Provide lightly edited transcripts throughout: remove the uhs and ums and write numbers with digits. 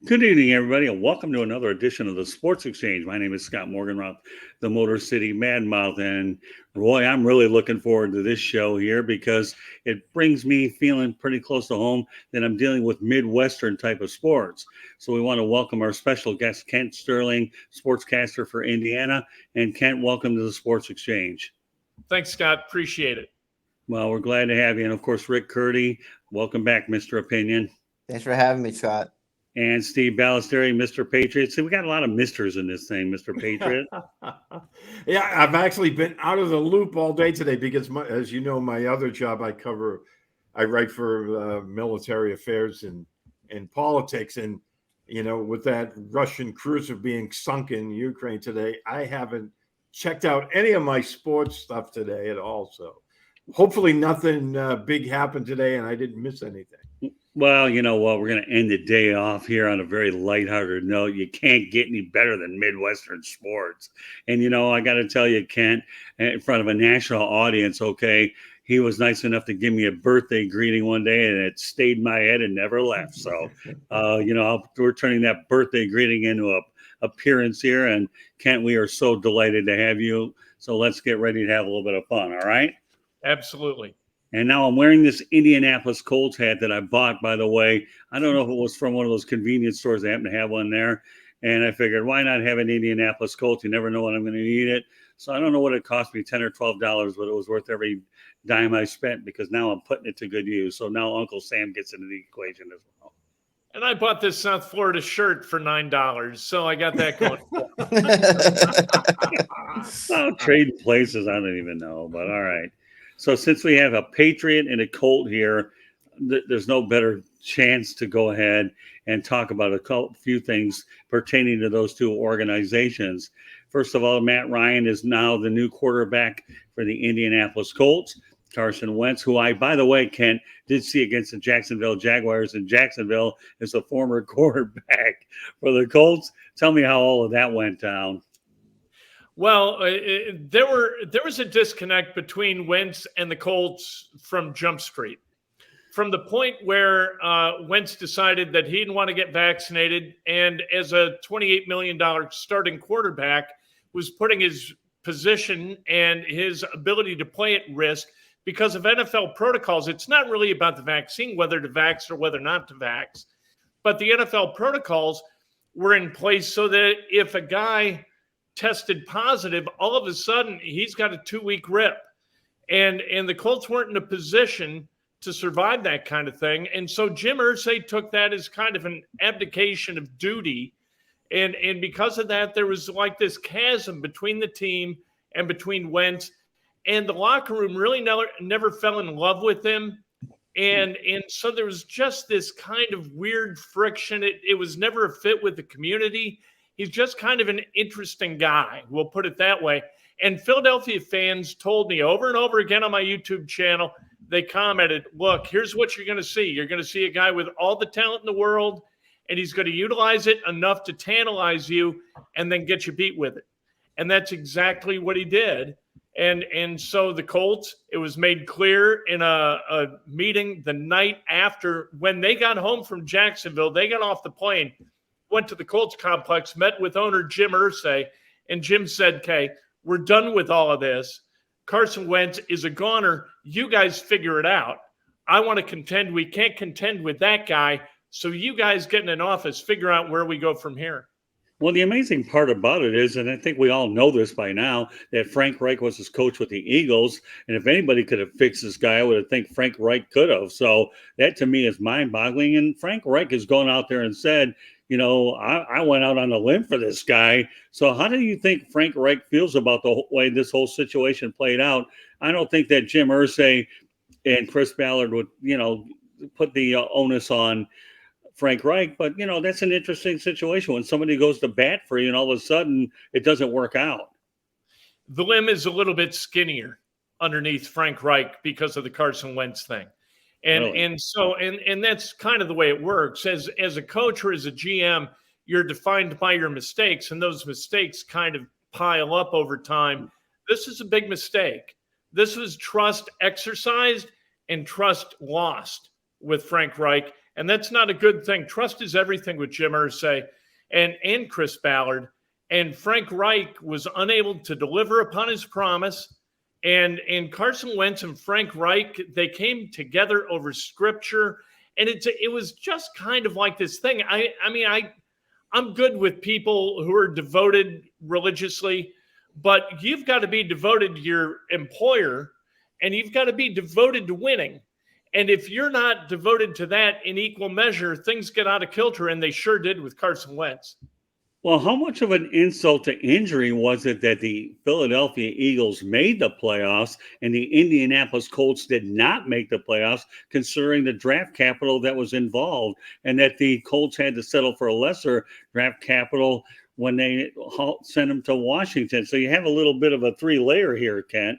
Good evening, everybody, and welcome to another edition of the Sports Exchange. My name is Scott Morganroth, the Motor City Madmouth, and Roy, I'm really looking forward to this show here because it brings me feeling pretty close to home that I'm dealing with Midwestern type of sports. So we want to welcome our special guest, Kent Sterling, sportscaster for Indiana. And Kent, welcome to the Sports Exchange. Thanks, Scott. Appreciate it. Well, we're glad to have you. And of course, Rick Curti, welcome back, Mr. Opinion. Thanks for having me, Scott. And Steve Balestrieri, Mr. Patriot. See, we got a lot of misters in this thing, Mr. Patriot. Yeah, I've actually been out of the loop all day today because, as you know, my other job I write for military affairs and politics. And, you know, with that Russian cruiser being sunk in Ukraine today, I haven't checked out any of my sports stuff today at all. So hopefully nothing big happened today and I didn't miss anything. Well, you know what? We're going to end the day off here on a very lighthearted note. You can't get any better than Midwestern sports. And, you know, I got to tell you, Kent, in front of a national audience, okay, he was nice enough to give me a birthday greeting one day, and it stayed in my head and never left. So, you know, we're turning that birthday greeting into a appearance here. And, Kent, we are so delighted to have you. So let's get ready to have a little bit of fun, all right? Absolutely. And now I'm wearing this Indianapolis Colts hat that I bought, by the way. I don't know if it was from one of those convenience stores. They happen to have one there. And I figured, why not have an Indianapolis Colts? You never know when I'm going to need it. So I don't know what it cost me, $10 or $12, but it was worth every dime I spent because now I'm putting it to good use. So now Uncle Sam gets into the equation as well. And I bought this South Florida shirt for $9. So I got that going. Oh, trading places, I don't even know. But all right. So since we have a Patriot and a Colt here, there's no better chance to go ahead and talk about a few things pertaining to those two organizations. First of all, Matt Ryan is now the new quarterback for the Indianapolis Colts. Carson Wentz, who I, by the way, Kent, did see against the Jacksonville Jaguars in Jacksonville as a former quarterback for the Colts. Tell me how all of that went down. Well, there was a disconnect between Wentz and the Colts from Jump Street. From the point where Wentz decided that he didn't want to get vaccinated and as a $28 million starting quarterback was putting his position and his ability to play at risk because of NFL protocols. It's not really about the vaccine, whether to vax or whether not to vax, but the NFL protocols were in place so that if a guy tested positive, all of a sudden he's got a 2-week rip. And the Colts weren't in a position to survive that kind of thing. And so Jim Irsay took that as kind of an abdication of duty. And because of that, there was like this chasm between the team and between Wentz. And the locker room really never fell in love with him. And so there was just this kind of weird friction. It was never a fit with the community. He's just kind of an interesting guy, we'll put it that way. And Philadelphia fans told me over and over again on my YouTube channel, they commented, look, here's what you're going to see. You're going to see a guy with all the talent in the world, and he's going to utilize it enough to tantalize you and then get you beat with it. And that's exactly what he did. And so the Colts, it was made clear in a meeting the night after when they got home from Jacksonville, they got off the plane, went to the Colts complex, met with owner Jim Irsay, and Jim said, okay, we're done with all of this. Carson Wentz is a goner. You guys figure it out. I want to contend. We can't contend with that guy. So you guys get in an office, figure out where we go from here. Well, the amazing part about it is, and I think we all know this by now, that Frank Reich was his coach with the Eagles. And if anybody could have fixed this guy, I would have think Frank Reich could have. So that to me is mind-boggling. And Frank Reich has gone out there and said, you know, I went out on a limb for this guy. So how do you think Frank Reich feels about the way this whole situation played out? I don't think that Jim Irsay and Chris Ballard would, you know, put the onus on Frank Reich. But, you know, that's an interesting situation when somebody goes to bat for you and all of a sudden it doesn't work out. The limb is a little bit skinnier underneath Frank Reich because of the Carson Wentz thing. And so that's kind of the way it works. As a coach or as a GM, you're defined by your mistakes, and those mistakes kind of pile up over time. This is a big mistake. This was trust exercised and trust lost with Frank Reich, And that's not a good thing. Trust is everything with Jim Irsay and Chris Ballard. And Frank Reich was unable to deliver upon his promise. And Carson Wentz and Frank Reich, they came together over scripture. And it was just kind of like this thing. I'm good with people who are devoted religiously, but you've got to be devoted to your employer, and you've got to be devoted to winning. And if you're not devoted to that in equal measure, things get out of kilter, and they sure did with Carson Wentz. Well, how much of an insult to injury was it that the Philadelphia Eagles made the playoffs and the Indianapolis Colts did not make the playoffs, considering the draft capital that was involved, and that the Colts had to settle for a lesser draft capital when they sent them to Washington? So you have a little bit of a three-layer here, Kent.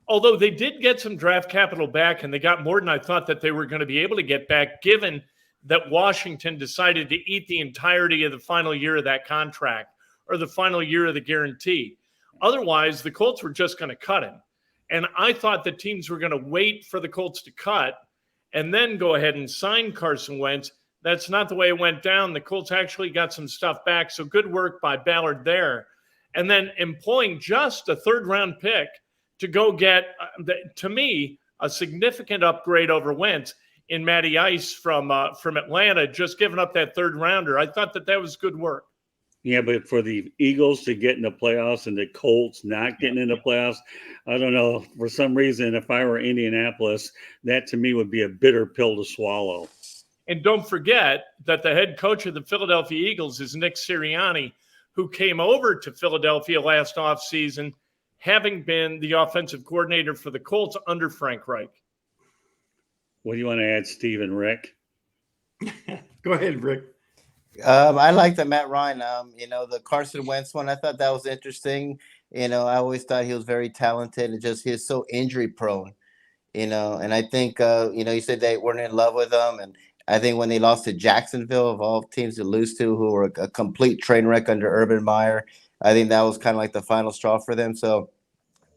Although they did get some draft capital back, and they got more than I thought that they were going to be able to get back, given that Washington decided to eat the entirety of the final year of that contract, or the final year of the guarantee. Otherwise, the Colts were just going to cut him. And I thought the teams were going to wait for the Colts to cut and then go ahead and sign Carson Wentz. That's not the way it went down. The Colts actually got some stuff back. So good work by Ballard there. And then employing just a third-round pick to go get, to me, a significant upgrade over Wentz in Matty Ice from Atlanta, just giving up that third rounder. I thought that was good work. Yeah, but for the Eagles to get in the playoffs and the Colts not getting in the playoffs, I don't know. For some reason, if I were Indianapolis, that to me would be a bitter pill to swallow. And don't forget that the head coach of the Philadelphia Eagles is Nick Sirianni, who came over to Philadelphia last offseason, having been the offensive coordinator for the Colts under Frank Reich. What do you want to add, Steve and Rick? Go ahead, Rick. I like the Matt Ryan. The Carson Wentz one, I thought that was interesting. I always thought he was very talented, and just he's so injury prone. And I think you said they weren't in love with him, and I think when they lost to Jacksonville, of all teams to lose to, who were a complete train wreck under Urban Meyer, I think that was kind of like the final straw for them. So,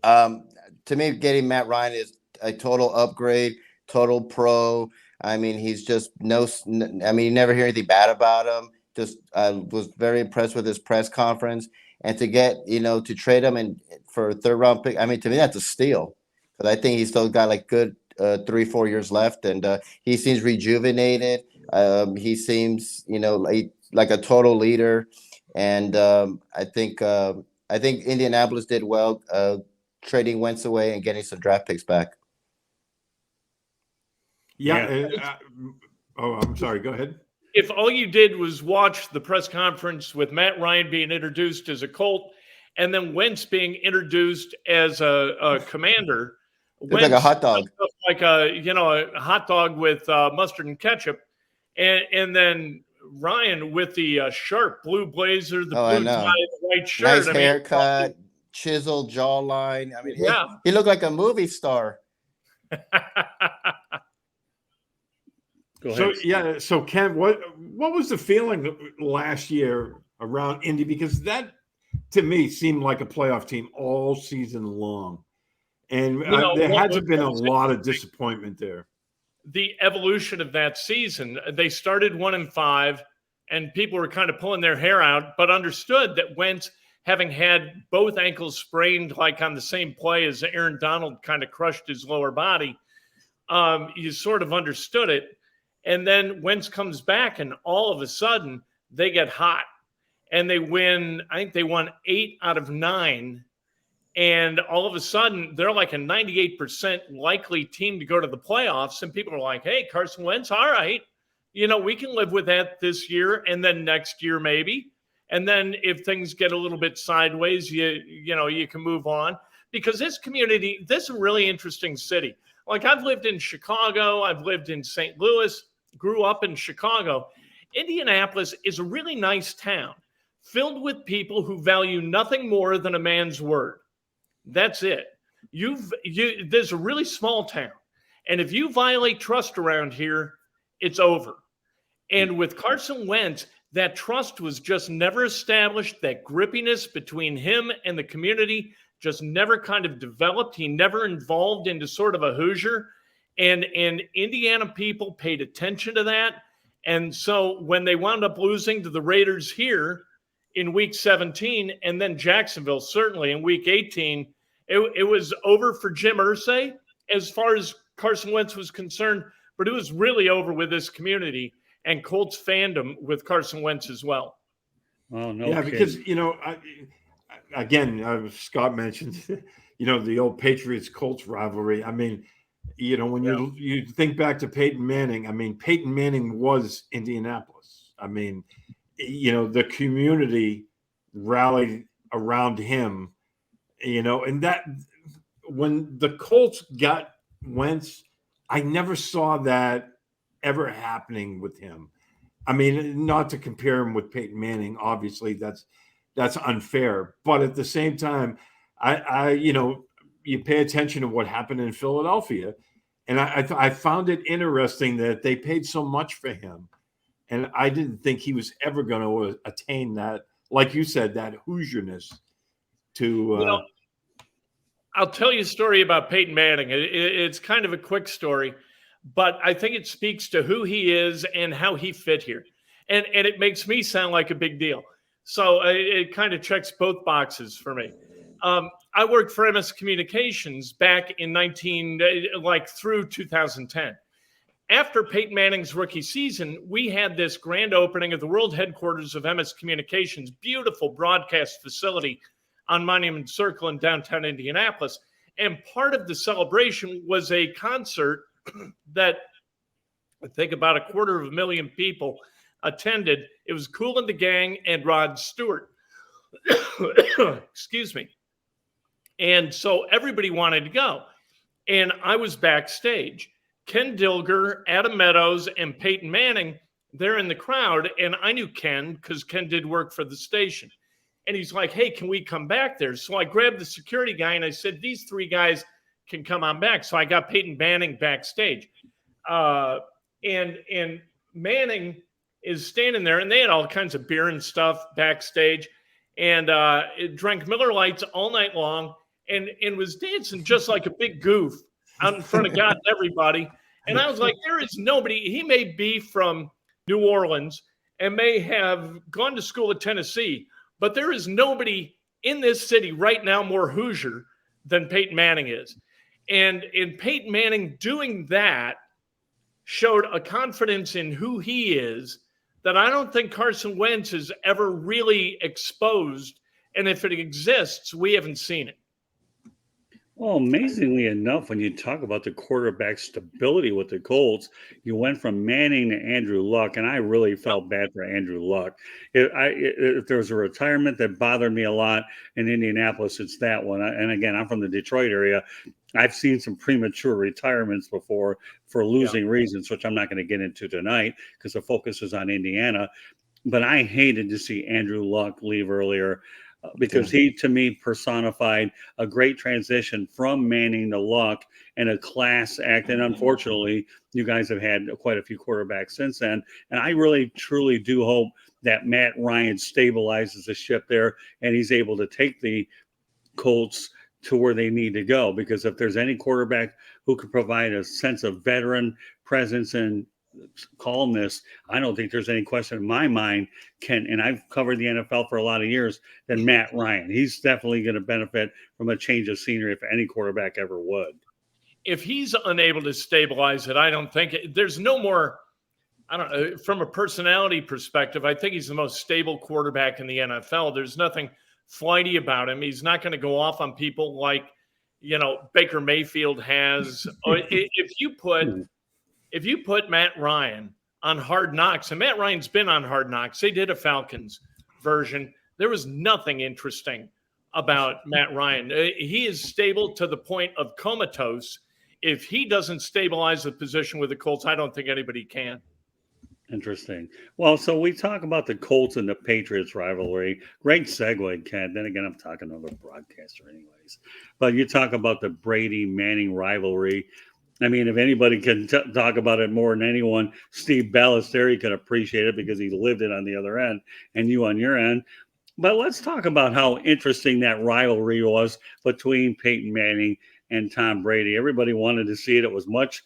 to me, getting Matt Ryan is a total upgrade. Total pro. I mean, he's just you never hear anything bad about him. Just was very impressed with his press conference, and to get to trade him and for a third round pick. I mean, to me that's a steal, because I think he's still got like good 3-4 years left, and he seems rejuvenated. He seems like a total leader, and I think Indianapolis did well trading Wentz away and getting some draft picks back. Yeah. I'm sorry. Go ahead. If all you did was watch the press conference with Matt Ryan being introduced as a Colt and then Wentz being introduced as a commander, Wentz, like a hot dog, like a hot dog with mustard and ketchup, and then Ryan with the sharp blue blazer, the blue tie, the white shirt, nice haircut, chiseled jawline. I mean, yeah, he looked like a movie star. So Ken, what was the feeling last year around Indy? Because that, to me, seemed like a playoff team all season long, and there hasn't been a lot of disappointment there. The evolution of that season, they started 1-5, and people were kind of pulling their hair out, but understood that Wentz, having had both ankles sprained, like on the same play as Aaron Donald kind of crushed his lower body, you sort of understood it. And then Wentz comes back, and all of a sudden they get hot, and they win. I think they won 8 out of 9, and all of a sudden they're like a 98% likely team to go to the playoffs. And people are like, "Hey, Carson Wentz, all right, we can live with that this year, and then next year maybe, and then if things get a little bit sideways, you can move on." Because this community, this is a really interesting city. Like, I've lived in Chicago, I've lived in St. Louis, grew up in Chicago. Indianapolis is a really nice town filled with people who value nothing more than a man's word. That's it. There's a really small town. And if you violate trust around here, it's over. And with Carson Wentz, that trust was just never established. That grippiness between him and the community just never kind of developed. He never evolved into sort of a Hoosier. And Indiana people paid attention to that. And so when they wound up losing to the Raiders here in week 17, and then Jacksonville, certainly in week 18, it was over for Jim Irsay as far as Carson Wentz was concerned, but it was really over with this community and Colts fandom with Carson Wentz as well. Oh, no. Yeah, because, Scott mentioned, the old Patriots-Colts rivalry. I mean, when you think back to Peyton Manning, Peyton Manning was Indianapolis. I mean, the community rallied around him, and that when the Colts got Wentz, I never saw that ever happening with him. I mean, not to compare him with Peyton Manning, obviously that's unfair, but at the same time, you pay attention to what happened in Philadelphia, and I found it interesting that they paid so much for him, and I didn't think he was ever going to attain that, like you said, that Hoosierness. I'll tell you a story about Peyton Manning. It's kind of a quick story, but I think it speaks to who he is and how he fit here, and it makes me sound like a big deal. So it kind of checks both boxes for me. I worked for MS Communications back in through 2010. After Peyton Manning's rookie season, we had this grand opening of the world headquarters of MS Communications, beautiful broadcast facility on Monument Circle in downtown Indianapolis. And part of the celebration was a concert that I think about 250,000 people attended. It was Kool and the Gang and Rod Stewart. Excuse me. And so everybody wanted to go. And I was backstage. Ken Dilger, Adam Meadows, and Peyton Manning, they're in the crowd. And I knew Ken because Ken did work for the station. And he's like, hey, can we come back there? So I grabbed the security guy and I said, these three guys can come on back. So I got Peyton Manning backstage. And Manning is standing there, and they had all kinds of beer and stuff backstage, and it drank Miller Lights all night long, and was dancing just like a big goof out in front of God and everybody. And I was like, there is nobody. He may be from New Orleans and may have gone to school at Tennessee, but there is nobody in this city right now more Hoosier than Peyton Manning is. And in Peyton Manning doing that showed a confidence in who he is that I don't think Carson Wentz has ever really exposed. And if it exists, we haven't seen it. Well, amazingly enough, when you talk about the quarterback stability with the Colts, you went from Manning to Andrew Luck, and I really felt bad for Andrew Luck. If there was a retirement that bothered me a lot in Indianapolis, it's that one. And again, I'm from the Detroit area. I've seen some premature retirements before for losing reasons, which I'm not going to get into tonight because the focus is on Indiana. But I hated to see Andrew Luck leave earlier. Because he, to me, personified a great transition from Manning to Luck and a class act. And unfortunately, you guys have had quite a few quarterbacks since then. And I really, truly do hope that Matt Ryan stabilizes the ship there and he's able to take the Colts to where they need to go. Because if there's any quarterback who could provide a sense of veteran presence and calmness, I don't think there's any question in my mind, and I've covered the NFL for a lot of years, than Matt Ryan. He's definitely going to benefit from a change of scenery if any quarterback ever would. If he's unable to stabilize it, I don't think there's no more, I don't know, from a personality perspective, I think he's the most stable quarterback in the NFL. There's nothing flighty about him. He's not going to go off on people like, Baker Mayfield has. If you put Matt Ryan on Hard Knocks, and Matt Ryan's been on Hard Knocks, they did a Falcons version. There was nothing interesting about Matt Ryan. He is stable to the point of comatose. If he doesn't stabilize the position with the Colts, I don't think anybody can. Interesting. Well, so we talk about the Colts and the Patriots rivalry. Great segue, Ken. Then again, I'm talking to a broadcaster anyways. But you talk about the Brady-Manning rivalry. I mean, if anybody can talk about it more than anyone, Steve Balestrieri can appreciate it because he lived it on the other end and you on your end. But let's talk about how interesting that rivalry was between Peyton Manning and Tom Brady. Everybody wanted to see it. It was much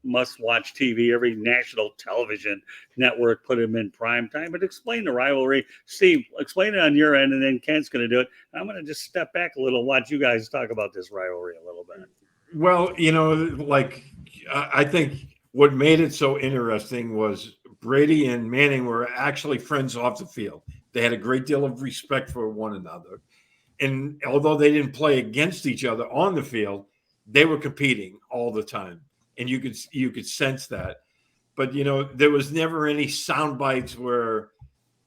must-watch TV. Every national television network put him in prime time. But explain the rivalry. Steve, explain it on your end, and then Kent's going to do it. I'm going to just step back a little, watch you guys talk about this rivalry a little bit. Well, like I think what made it so interesting was Brady and Manning were actually friends off the field. They had a great deal of respect for one another. And although they didn't play against each other on the field, they were competing all the time. And you could sense that. But, there was never any sound bites where,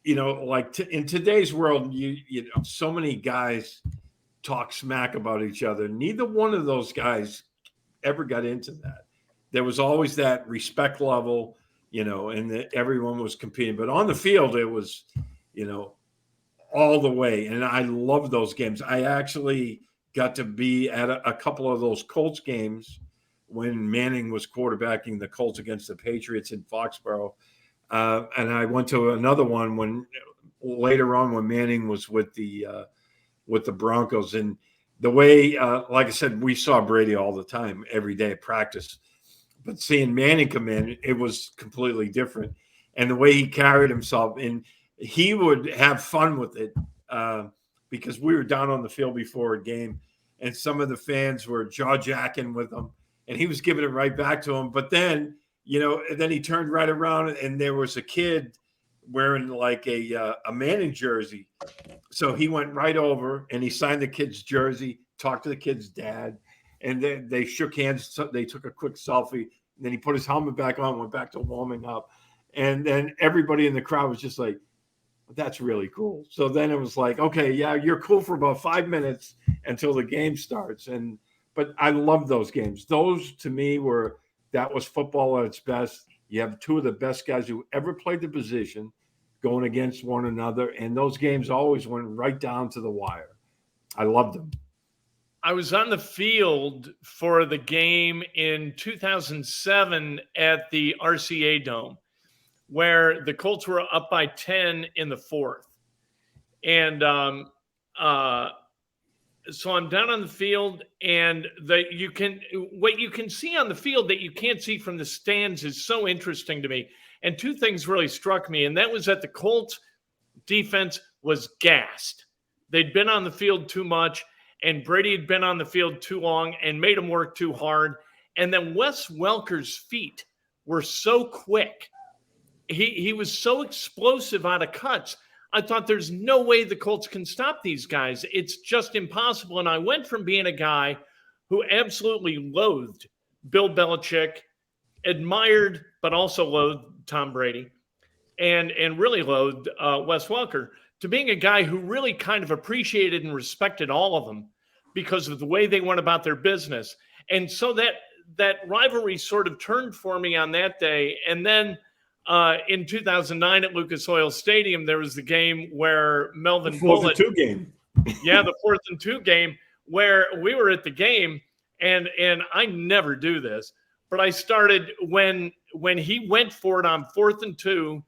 like in today's world, so many guys talk smack about each other. Neither one of those guys ever got into that. There was always that respect level, and everyone was competing. But on the field, it was, all the way. And I love those games. I actually got to be at a couple of those Colts games when Manning was quarterbacking the Colts against the Patriots in Foxborough. And I went to another one when later on when Manning was with the Broncos. And the way, like I said, we saw Brady all the time, every day at practice. But seeing Manning come in, it was completely different. And the way he carried himself, and he would have fun with it because we were down on the field before a game, and some of the fans were jaw-jacking with him, and he was giving it right back to him. But then, then he turned right around, and there was a kid wearing like a Manning jersey. So he went right over, and he signed the kid's jersey, talked to the kid's dad, and then they shook hands. They took a quick selfie. And then he put his helmet back on, went back to warming up. And then everybody in the crowd was just like, that's really cool. So then it was like, okay, yeah, you're cool for about 5 minutes until the game starts. But I love those games. Those to me that was football at its best. You have two of the best guys who ever played the position going against one another. And those games always went right down to the wire. I loved them. I was on the field for the game in 2007 at the RCA Dome, where the Colts were up by 10 in the fourth. And so I'm down on the field, and what you can see on the field that you can't see from the stands is so interesting to me. And two things really struck me, and that was that the Colts defense was gassed. They'd been on the field too much, and Brady had been on the field too long and made him work too hard. And then Wes Welker's feet were so quick. He was so explosive out of cuts. I thought there's no way the Colts can stop these guys. It's just impossible. And I went from being a guy who absolutely loathed Bill Belichick, admired but also loathed Tom Brady, and really loathed Wes Welker, to being a guy who really kind of appreciated and respected all of them because of the way they went about their business. And so that rivalry sort of turned for me on that day. And then in 2009 at Lucas Oil Stadium, there was the game where Melvin Bullitt, the 4th and 2 game. Yeah, the 4th and 2 game, where we were at the game, and I never do this, but I started when he went for it on 4th and 2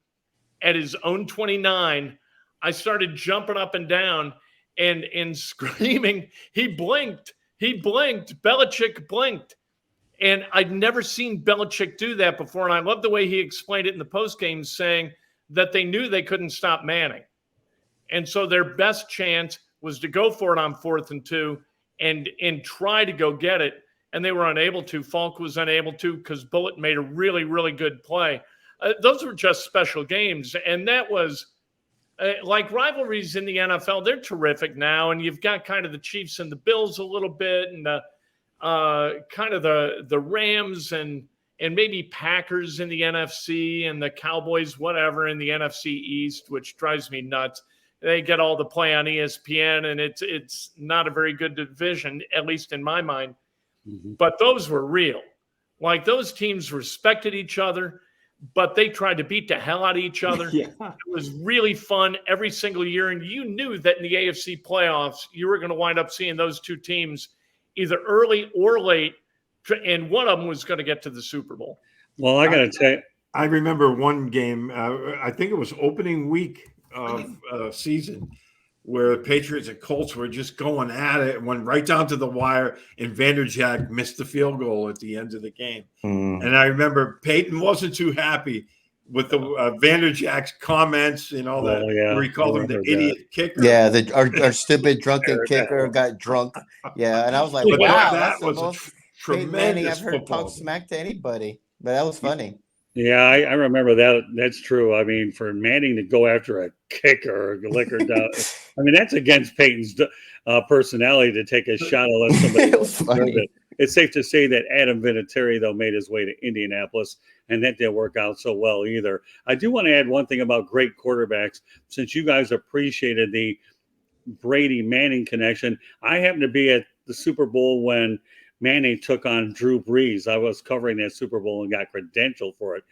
at his own 29, I started jumping up and down and screaming, he blinked, Belichick blinked. And I'd never seen Belichick do that before. And I love the way he explained it in the postgame, saying that they knew they couldn't stop Manning. And so their best chance was to go for it on 4th and 2 and try to go get it. And they were unable to. Falk was unable to because Bullitt made a really, really good play. Those were just special games. And that was like rivalries in the NFL. They're terrific now. And you've got kind of the Chiefs and the Bills a little bit, and kind of the Rams and maybe Packers in the NFC, and the Cowboys, whatever, in the NFC East, which drives me nuts. They get all the play on ESPN, and it's not a very good division, at least in my mind. Mm-hmm. But those were real. Like, those teams respected each other, but they tried to beat the hell out of each other. Yeah. It was really fun every single year, and you knew that in the AFC playoffs, you were going to wind up seeing those two teams either early or late, and one of them was going to get to the Super Bowl. Well, I got to tell you, I remember one game, I think it was opening week of season. where the Patriots and Colts were just going at it, went right down to the wire, and Vanderjagt missed the field goal at the end of the game. And I remember Peyton wasn't too happy with the Vanderjagt's comments and all that, where he called him the idiot kicker. Yeah, our stupid drunken kicker got drunk. Yeah, and I was like, But wow, that that's the was a most Peyton Manning I've tremendous heard football talk game. smack to anybody. But that was funny. Yeah, I remember that. That's true. I mean, for Manning to go after a kicker or liquor down, I mean, that's against Peyton's personality to take a shot unless somebody. It was funny. It's safe to say that Adam Vinatieri, though, made his way to Indianapolis, and that didn't work out so well either. I do want to add one thing about great quarterbacks. Since you guys appreciated the Brady-Manning connection, I happened to be at the Super Bowl when Manning took on Drew Brees. I was covering that Super Bowl and got credentialed for it.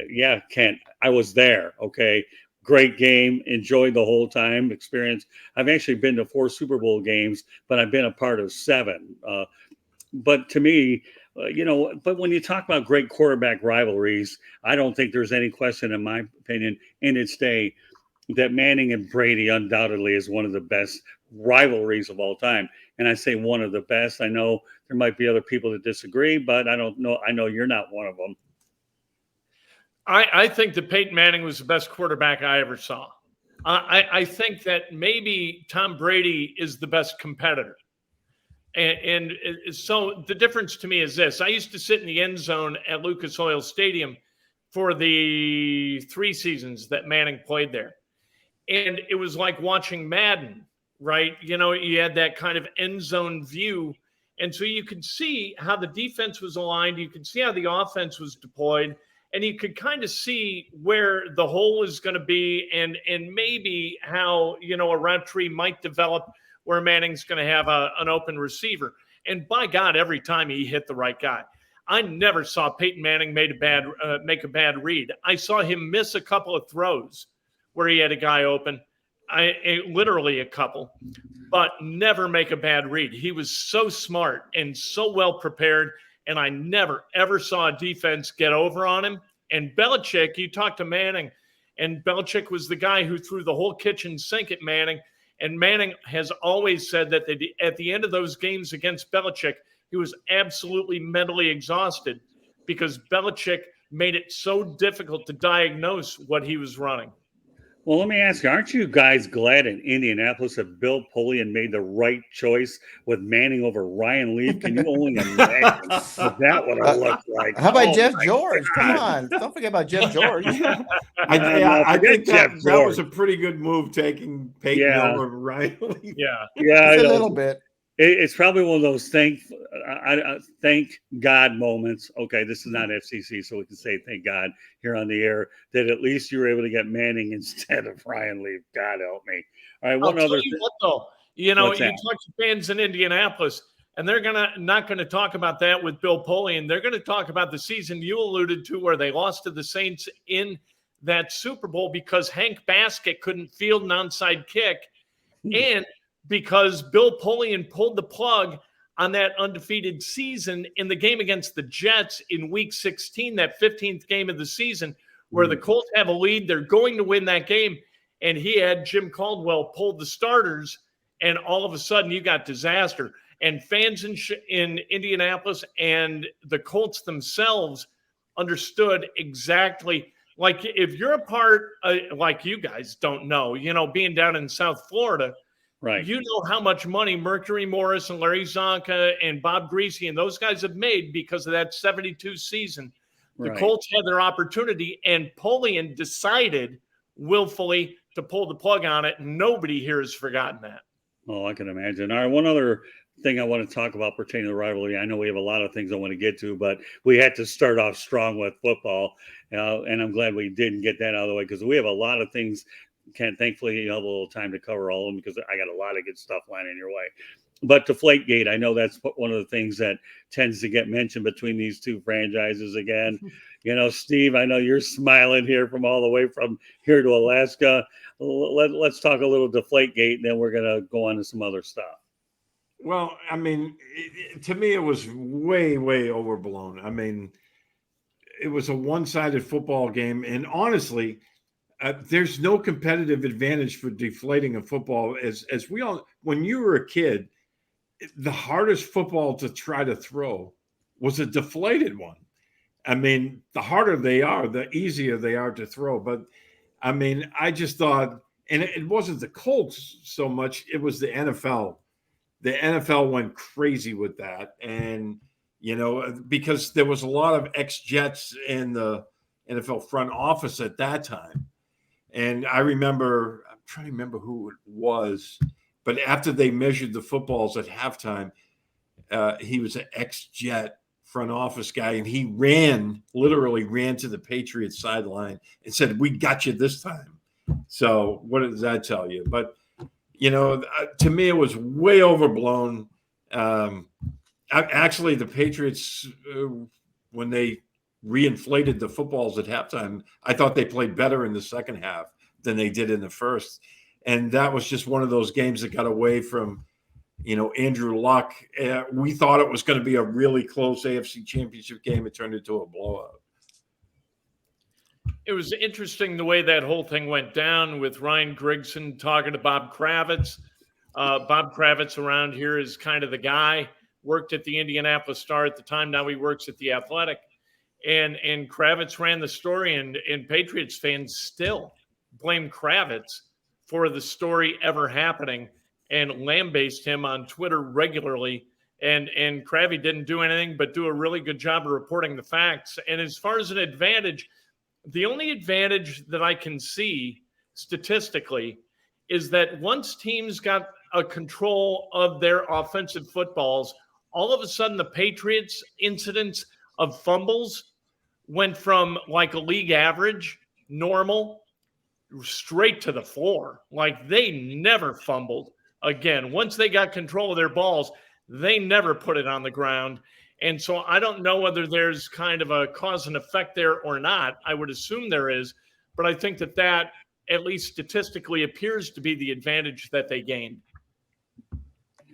Yeah, Kent, I was there. Okay. Great game. Enjoyed the whole time experience. I've actually been to 4 Super Bowl games, but I've been a part of 7. But to me, but when you talk about great quarterback rivalries, I don't think there's any question, in my opinion, in its day, that Manning and Brady undoubtedly is one of the best rivalries of all time. And I say one of the best. I know there might be other people that disagree, but I don't know. I know you're not one of them. I think that Peyton Manning was the best quarterback I ever saw. I think that maybe Tom Brady is the best competitor. And so the difference to me is this. I used to sit in the end zone at Lucas Oil Stadium for the 3 seasons that Manning played there. And it was like watching Madden, right? You had that kind of end zone view. And so you could see how the defense was aligned. You could see how the offense was deployed. And you could kind of see where the hole is going to be and maybe how, a route tree might develop where Manning's going to have an open receiver. And by God, every time he hit the right guy. I never saw Peyton Manning make a bad read. I saw him miss a couple of throws where he had a guy open, literally a couple, but never make a bad read. He was so smart and so well prepared, and I never, ever saw a defense get over on him. And Belichick, you talked to Manning, and Belichick was the guy who threw the whole kitchen sink at Manning. And Manning has always said that at the end of those games against Belichick, he was absolutely mentally exhausted because Belichick made it so difficult to diagnose what he was running. Well, let me ask you, aren't you guys glad in Indianapolis that Bill Polian made the right choice with Manning over Ryan Leaf? Can you only imagine what that would have looked like? How about Jeff George? God. Come on. Don't forget about Jeff George. I think that was a pretty good move, taking Peyton over Ryan Leaf. Yeah. A little bit. It's probably one of those thank God moments. Okay, this is not FCC, so we can say thank God here on the air that at least you were able to get Manning instead of Ryan Leaf. God help me. All right, one other thing. What though? You talk to fans in Indianapolis, and they're not gonna talk about that with Bill Polian. They're gonna talk about the season you alluded to where they lost to the Saints in that Super Bowl because Hank Baskett couldn't field an onside kick, and because Bill Polian pulled the plug on that undefeated season in the game against the Jets in Week 16, that 15th game of the season, where the Colts have a lead. They're going to win that game. And he had Jim Caldwell pull the starters, and all of a sudden you got disaster. And fans in Indianapolis and the Colts themselves understood exactly. Like if you're a part, like you guys don't know, being down in South Florida, right? You know how much money Mercury Morris and Larry Zonka and Bob Greasy and those guys have made because of that 72 season. The Colts had their opportunity, and Polian decided willfully to pull the plug on it. Nobody here has forgotten that. Oh, I can imagine. All right, one other thing I want to talk about pertaining to the rivalry. I know we have a lot of things I want to get to, but we had to start off strong with football, and I'm glad we didn't get that out of the way because we have a lot of things. Thankfully, you have a little time to cover all of them because I got a lot of good stuff lining your way. But Deflategate, I know that's one of the things that tends to get mentioned between these two franchises again. Steve, I know you're smiling here from all the way from here to Alaska. Let's talk a little Deflategate, and then we're going to go on to some other stuff. Well, I mean, to me, it was way, way overblown. I mean, it was a one-sided football game. And honestly, there's no competitive advantage for deflating a football. As we all, when you were a kid, the hardest football to try to throw was a deflated one. I mean, the harder they are, the easier they are to throw. But I mean, I just thought, and it wasn't the Colts so much, it was the NFL. The NFL went crazy with that. And, you know, because there was a lot of ex-Jets in the NFL front office at that time. And I remember, I'm trying to remember who it was, but after they measured the footballs at halftime, he was an ex-Jet front office guy, and he literally ran to the Patriots sideline and said, "We got you this time." So what does that tell you? But, you know, to me, it was way overblown. Actually, the Patriots, when they reinflated the footballs at halftime, I thought they played better in the second half than they did in the first. And that was just one of those games that got away from, you know, Andrew Luck. We thought it was going to be a really close AFC Championship game. It turned into a blowout. It was interesting the way that whole thing went down with Ryan Grigson talking to Bob Kravitz. Bob Kravitz around here is kind of the guy, worked at the Indianapolis Star at the time. Now he works at the Athletic. And Kravitz ran the story, and Patriots fans still blame Kravitz for the story ever happening and lambasted him on Twitter regularly. And Kravitz didn't do anything but do a really good job of reporting the facts. And as far as an advantage, the only advantage that I can see statistically is that once teams got a control of their offensive footballs, all of a sudden the Patriots' incidents of fumbles went from like a league average, normal, straight to the floor. Like they never fumbled again. Once they got control of their balls, they never put it on the ground. And so I don't know whether there's kind of a cause and effect there or not. I would assume there is, but I think that at least statistically appears to be the advantage that they gained.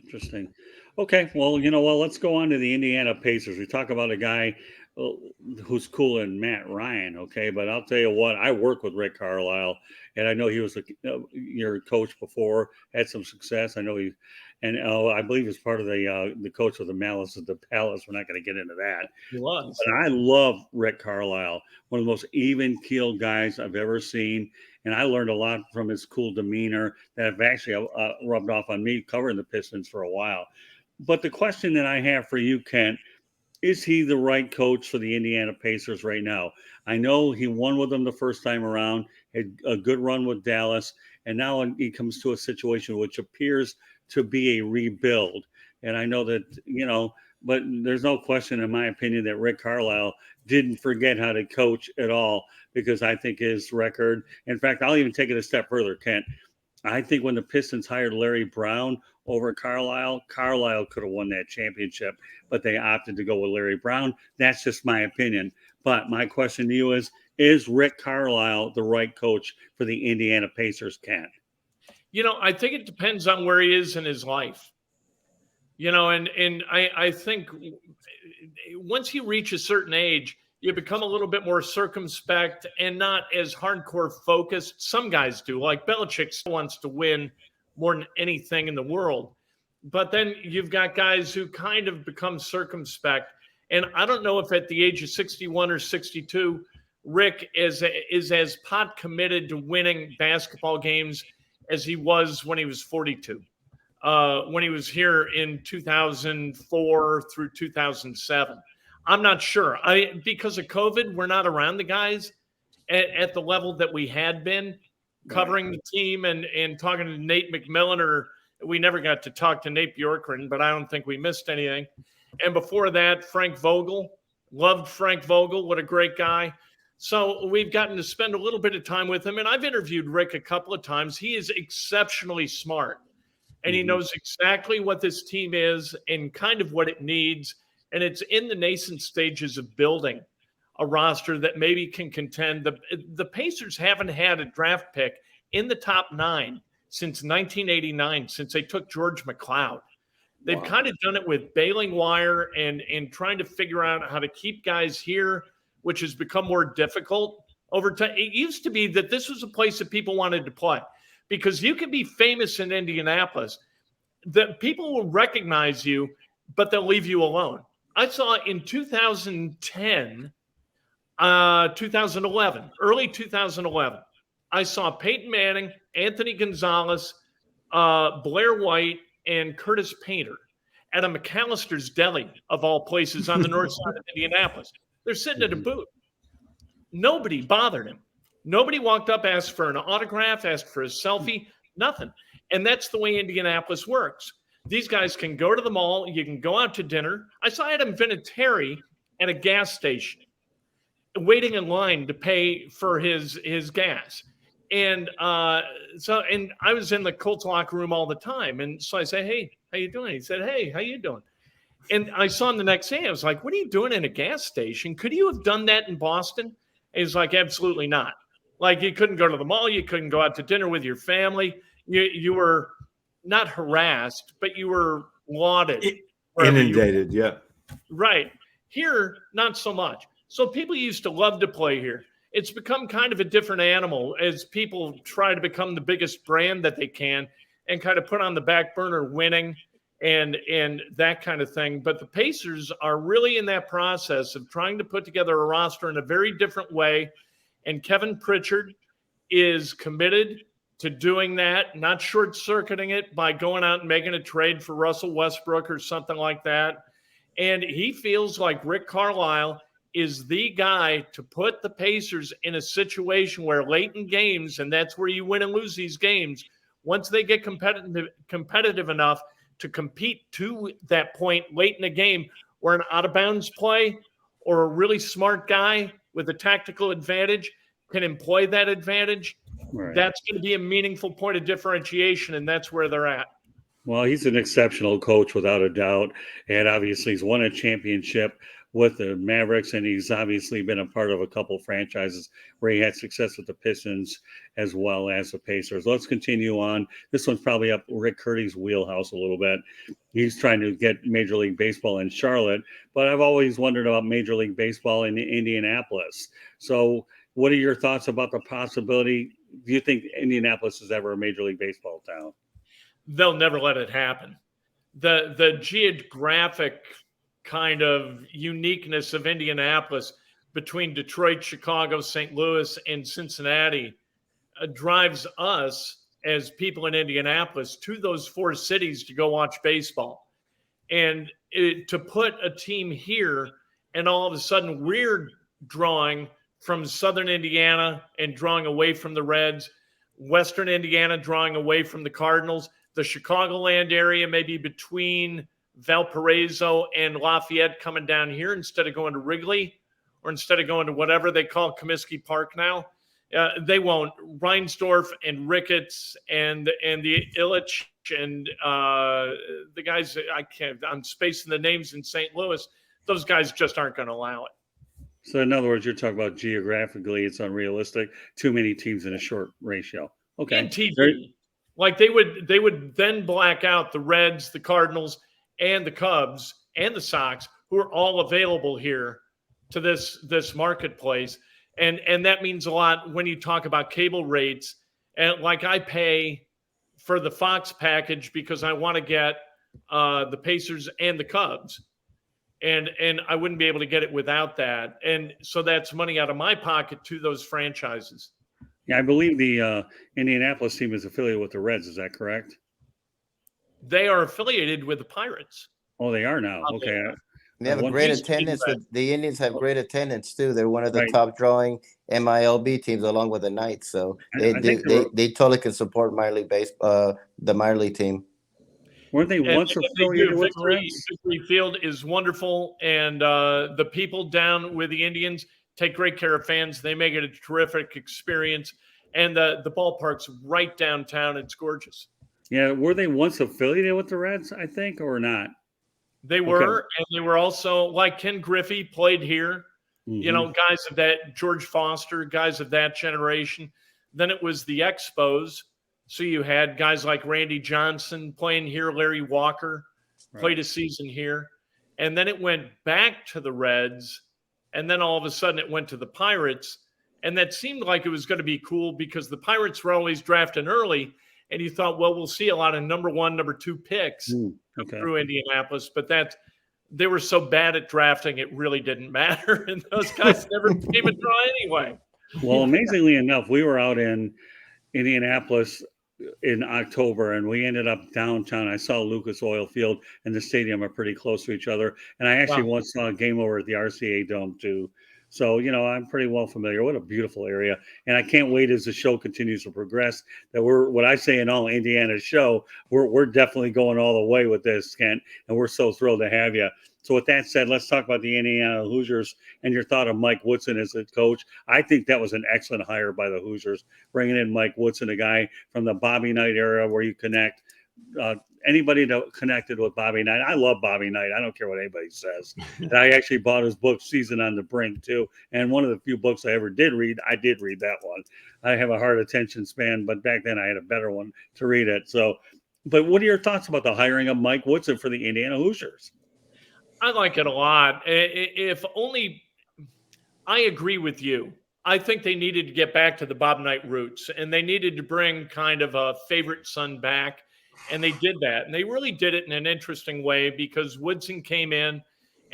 Interesting. Okay, well, you know, let's go on to the Indiana Pacers. We talk about a guy who's cool in Matt Ryan, okay? But I'll tell you what, I work with Rick Carlisle, and I know he was your coach before, had some success. I know I believe he's part of the coach of the Malice at the Palace. We're not going to get into that. He was. But I love Rick Carlisle, one of the most even-keeled guys I've ever seen. And I learned a lot from his cool demeanor that have actually rubbed off on me covering the Pistons for a while. But the question that I have for you, Kent, is he the right coach for the Indiana Pacers right now? I know he won with them the first time around, had a good run with Dallas, and now he comes to a situation which appears to be a rebuild. And I know that, you know, but there's no question, in my opinion, that Rick Carlisle didn't forget how to coach at all, because I think his record, in fact, I'll even take it a step further, Kent. I think when the Pistons hired Larry Brown over Carlisle could have won that championship, but they opted to go with Larry Brown. That's just my opinion. But my question to you is Rick Carlisle the right coach for the Indiana Pacers, Kent? You know, I think it depends on where he is in his life. You know, and I think once you reach a certain age, you become a little bit more circumspect and not as hardcore focused. Some guys do, like Belichick still wants to win more than anything in the world. But then you've got guys who kind of become circumspect. And I don't know if at the age of 61 or 62, Rick is as pot committed to winning basketball games as he was when he was 42. When he was here in 2004 through 2007. I'm not sure. Because of COVID, we're not around the guys at the level that we had been covering the team and talking to Nate McMillan, or we never got to talk to Nate Bjorkgren, but I don't think we missed anything. And before that, Frank Vogel. Loved Frank Vogel. What a great guy. So we've gotten to spend a little bit of time with him, and I've interviewed Rick a couple of times. He is exceptionally smart, and he knows exactly what this team is and kind of what it needs. And it's in the nascent stages of building a roster that maybe can contend. The Pacers haven't had a draft pick in the top 9 since 1989, since they took George McCloud. They've kind of done it with bailing wire and trying to figure out how to keep guys here, which has become more difficult over time. It used to be that this was a place that people wanted to play because you can be famous in Indianapolis. That people will recognize you, but they'll leave you alone. I saw in 2010, 2011, early 2011, I saw Peyton Manning, Anthony Gonzalez, Blair White, and Curtis Painter at a McAllister's Deli, of all places, on the north side of Indianapolis. They're sitting at a booth. Nobody bothered him. Nobody walked up, asked for an autograph, asked for a selfie, nothing. And that's the way Indianapolis works. These guys can go to the mall. You can go out to dinner. I saw Adam Vinatieri at a gas station waiting in line to pay for his gas. And and I was in the Colts locker room all the time. And so I said, hey, how you doing? He said, hey, how you doing? And I saw him the next day. I was like, what are you doing in a gas station? Could you have done that in Boston? And he's like, absolutely not. Like, you couldn't go to the mall. You couldn't go out to dinner with your family. You were not harassed, but you were lauded. Inundated, yeah. Right. Here, not so much. So people used to love to play here. It's become kind of a different animal as people try to become the biggest brand that they can and kind of put on the back burner winning and that kind of thing. But the Pacers are really in that process of trying to put together a roster in a very different way. And Kevin Pritchard is committed to doing that, not short-circuiting it by going out and making a trade for Russell Westbrook or something like that. And he feels like Rick Carlisle is the guy to put the Pacers in a situation where late in games, and that's where you win and lose these games, once they get competitive enough to compete to that point late in the game where an out-of-bounds play or a really smart guy with a tactical advantage can employ that advantage, right. That's going to be a meaningful point of differentiation, and that's where they're at. Well, he's an exceptional coach without a doubt, and obviously he's won a championship with the Mavericks, and he's obviously been a part of a couple franchises where he had success with the Pistons as well as the Pacers. Let's continue on. This one's probably up Rick Curti's wheelhouse a little bit. He's trying to get Major League Baseball in Charlotte, but I've always wondered about Major League Baseball in Indianapolis. So what are your thoughts about the possibility? Do you think Indianapolis is ever a Major League Baseball town? They'll never let it happen. The geographic kind of uniqueness of Indianapolis between Detroit, Chicago, St. Louis, and Cincinnati drives us as people in Indianapolis to those four cities to go watch baseball. And to put a team here and all of a sudden we're drawing from Southern Indiana and drawing away from the Reds, Western Indiana drawing away from the Cardinals, the Chicagoland area maybe between Valparaiso and Lafayette coming down here instead of going to Wrigley or instead of going to whatever they call Comiskey Park now. They won't. Reinsdorf and Ricketts and the Illich and the guys, I'm spacing the names in St. Louis, those guys just aren't going to allow it. So in other words, you're talking about geographically, it's unrealistic. Too many teams in a short ratio. Okay. And TV. Like they would then black out the Reds, the Cardinals, and the Cubs and the Sox, who are all available here to this marketplace. And that means a lot when you talk about cable rates. And like I pay for the Fox package because I want to get the Pacers and the Cubs. And I wouldn't be able to get it without that. And so that's money out of my pocket to those franchises. Yeah, I believe the Indianapolis team is affiliated with the Reds. Is that correct? They are affiliated with the Pirates. Oh, they are now. Okay. They have a great attendance. The Indians have great attendance too. They're one of the top drawing MILB teams along with the Knights. So they totally can support minor league baseball, the minor league team. Weren't they once affiliated with the Reds? Victory Field is wonderful, and the people down with the Indians take great care of fans. They make it a terrific experience, and the ballpark's right downtown. It's gorgeous. Yeah, were they once affiliated with the Reds, I think, or not? They were, and they were also, like Ken Griffey played here, you know, guys of that, George Foster, guys of that generation. Then it was the Expos. So you had guys like Randy Johnson playing here, Larry Walker played a season here. And then it went back to the Reds, and then all of a sudden it went to the Pirates. And that seemed like it was going to be cool because the Pirates were always drafting early. And you thought, well, we'll see a lot of number 1, number 2 picks through Indianapolis. But they were so bad at drafting, it really didn't matter. And those guys never became a draw anyway. Well, amazingly enough, we were out in Indianapolis in October, and we ended up downtown. I saw Lucas Oil Field and the stadium are pretty close to each other. And I actually once saw a game over at the RCA Dome too. So, I'm pretty well familiar. What a beautiful area. And I can't wait as the show continues to progress that what I say in all Indiana show, we're definitely going all the way with this, Kent. And we're so thrilled to have you. So with that said, let's talk about the Indiana Hoosiers and your thought of Mike Woodson as a coach. I think that was an excellent hire by the Hoosiers, bringing in Mike Woodson, a guy from the Bobby Knight era where you connect anybody that connected with Bobby Knight. I love Bobby Knight. I don't care what anybody says. And I actually bought his book, Season on the Brink, too. And one of the few books I ever did read, I did read that one. I have a hard attention span, but back then I had a better one to read it. So, but what are your thoughts about the hiring of Mike Woodson for the Indiana Hoosiers? I like it a lot. If only I agree with you. I think they needed to get back to the Bob Knight roots, and they needed to bring kind of a favorite son back, and they did that. And they really did it in an interesting way because Woodson came in,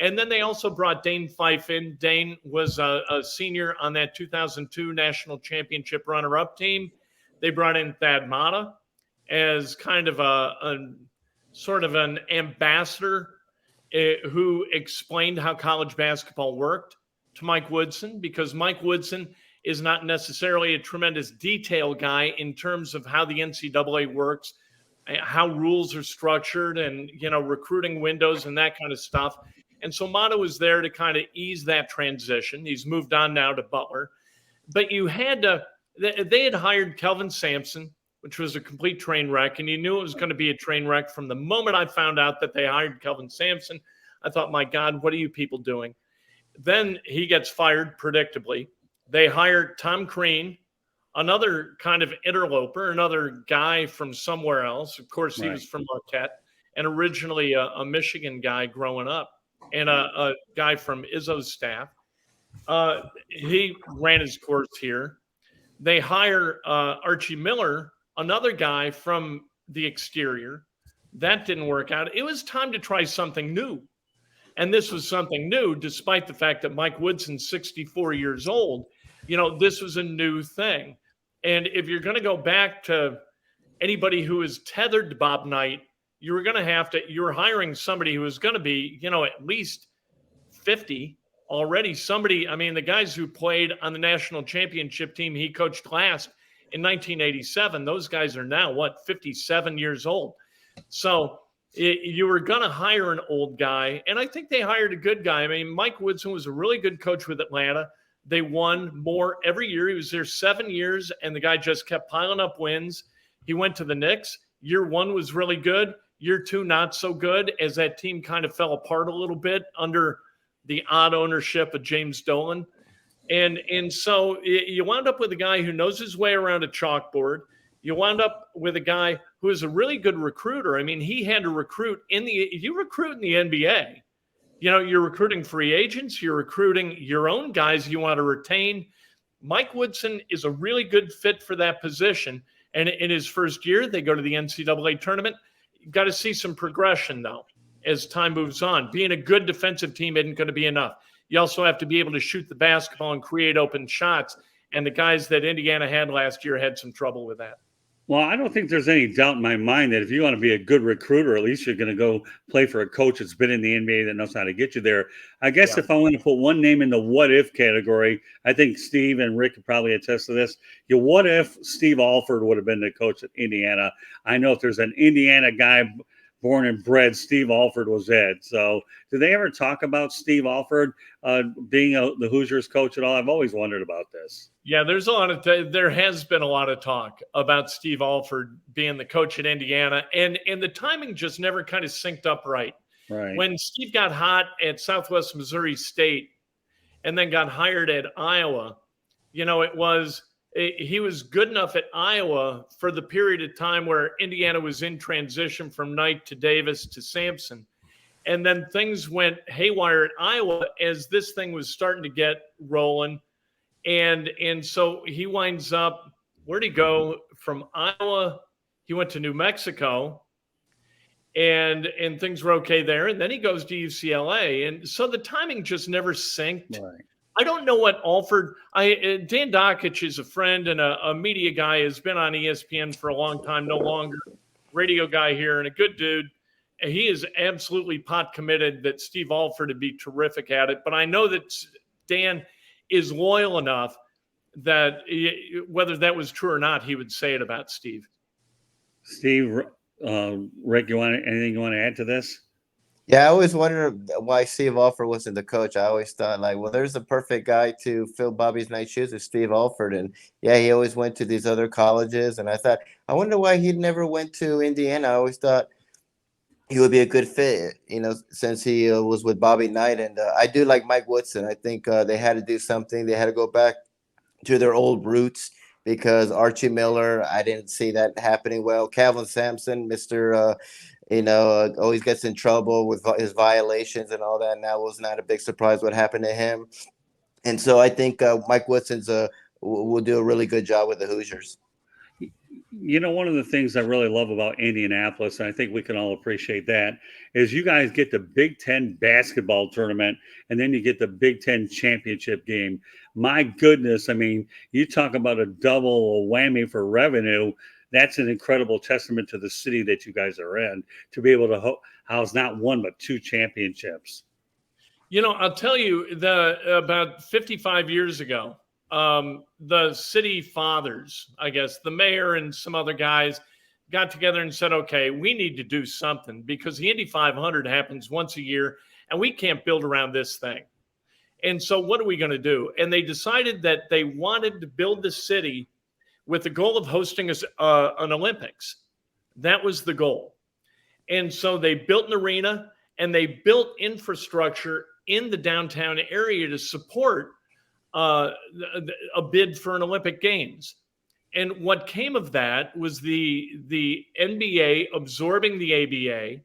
and then they also brought Dane Fife in. Dane was a senior on that 2002 national championship runner-up team. They brought in Thad Matta as kind of a sort of an ambassador who explained how college basketball worked to Mike Woodson, because Mike Woodson is not necessarily a tremendous detail guy in terms of how the NCAA works, how rules are structured, and, recruiting windows and that kind of stuff. And so Mata was there to kind of ease that transition. He's moved on now to Butler. But they had hired Kelvin Sampson, which was a complete train wreck. And you knew it was going to be a train wreck from the moment I found out that they hired Kelvin Sampson. I thought, my God, what are you people doing? Then he gets fired predictably. They hired Tom Crean, another kind of interloper, another guy from somewhere else. Of course, he was from Marquette and originally a Michigan guy growing up, and a guy from Izzo's staff. He ran his course here. They hire Archie Miller, another guy from the exterior. That didn't work out. It was time to try something new. And this was something new, despite the fact that Mike Woodson's 64 years old. This was a new thing. And if you're going to go back to anybody who is tethered to Bob Knight, you're hiring somebody who is going to be, at least 50 already. The guys who played on the national championship team he coached last in 1987, those guys are now, 57 years old. So you were going to hire an old guy, and I think they hired a good guy. Mike Woodson was a really good coach with Atlanta. They won more every year. He was there 7 years, and the guy just kept piling up wins. He went to the Knicks. Year 1 was really good. Year 2, not so good, as that team kind of fell apart a little bit under the odd ownership of James Dolan. And so you wound up with a guy who knows his way around a chalkboard. You wound up with a guy who is a really good recruiter. He had to recruit you recruit in the NBA. You're recruiting free agents. You're recruiting your own guys you want to retain. Mike Woodson is a really good fit for that position. And in his first year, they go to the NCAA tournament. You've got to see some progression, though, as time moves on. Being a good defensive team isn't going to be enough. You also have to be able to shoot the basketball and create open shots. And the guys that Indiana had last year had some trouble with that. Well, I don't think there's any doubt in my mind that if you want to be a good recruiter, at least you're going to go play for a coach that's been in the NBA that knows how to get you there. I guess if I want to put one name in the what if category, I think Steve and Rick could probably attest to this. What if Steve Alford would have been the coach at Indiana? I know if there's an Indiana guy born and bred, Steve Alford was it. So did they ever talk about Steve Alford being the Hoosiers coach at all? I've always wondered about this. Yeah, there has been a lot of talk about Steve Alford being the coach at Indiana, and the timing just never kind of synced up right. Right. When Steve got hot at Southwest Missouri State and then got hired at Iowa, he was good enough at Iowa for the period of time where Indiana was in transition from Knight to Davis to Sampson. And then things went haywire at Iowa as this thing was starting to get rolling. And so he winds up, where'd he go? From Iowa, he went to New Mexico, and things were okay there. And then he goes to UCLA. And so the timing just never synced. Right. I don't know what Alford. Dan Dockich is a friend and a media guy, has been on ESPN for a long time, no longer. Radio guy here and a good dude. And he is absolutely pot committed that Steve Alford would be terrific at it. But I know that Dan is loyal enough that whether that was true or not, he would say it about Steve. Steve, Rick, anything you want to add to this? Yeah, I always wondered why Steve Alford wasn't the coach. I always thought, like, well, there's a perfect guy to fill Bobby's night shoes with Steve Alford. And yeah, he always went to these other colleges. And I thought, I wonder why he never went to Indiana. I always thought he would be a good fit, since he was with Bobby Knight. And I do like Mike Woodson. I think they had to do something. They had to go back to their old roots, because Archie Miller, I didn't see that happening well. Calvin Sampson, Mr. Always gets in trouble with his violations and all that. And that was not a big surprise what happened to him. And so I think Mike Woodson's will do a really good job with the Hoosiers. One of the things I really love about Indianapolis, and I think we can all appreciate that, is you guys get the Big Ten basketball tournament, and then you get the Big Ten championship game. My goodness, I mean, you talk about a double whammy for revenue. That's an incredible testament to the city that you guys are in, to be able to house not one but two championships. I'll tell you, about 55 years ago, the city fathers, I guess, the mayor and some other guys got together and said, okay, we need to do something, because the Indy 500 happens once a year and we can't build around this thing. And so what are we going to do? And they decided that they wanted to build the city with the goal of hosting an Olympics. That was the goal. And so they built an arena and they built infrastructure in the downtown area to support a bid for an Olympic Games. And what came of that was the NBA absorbing the ABA,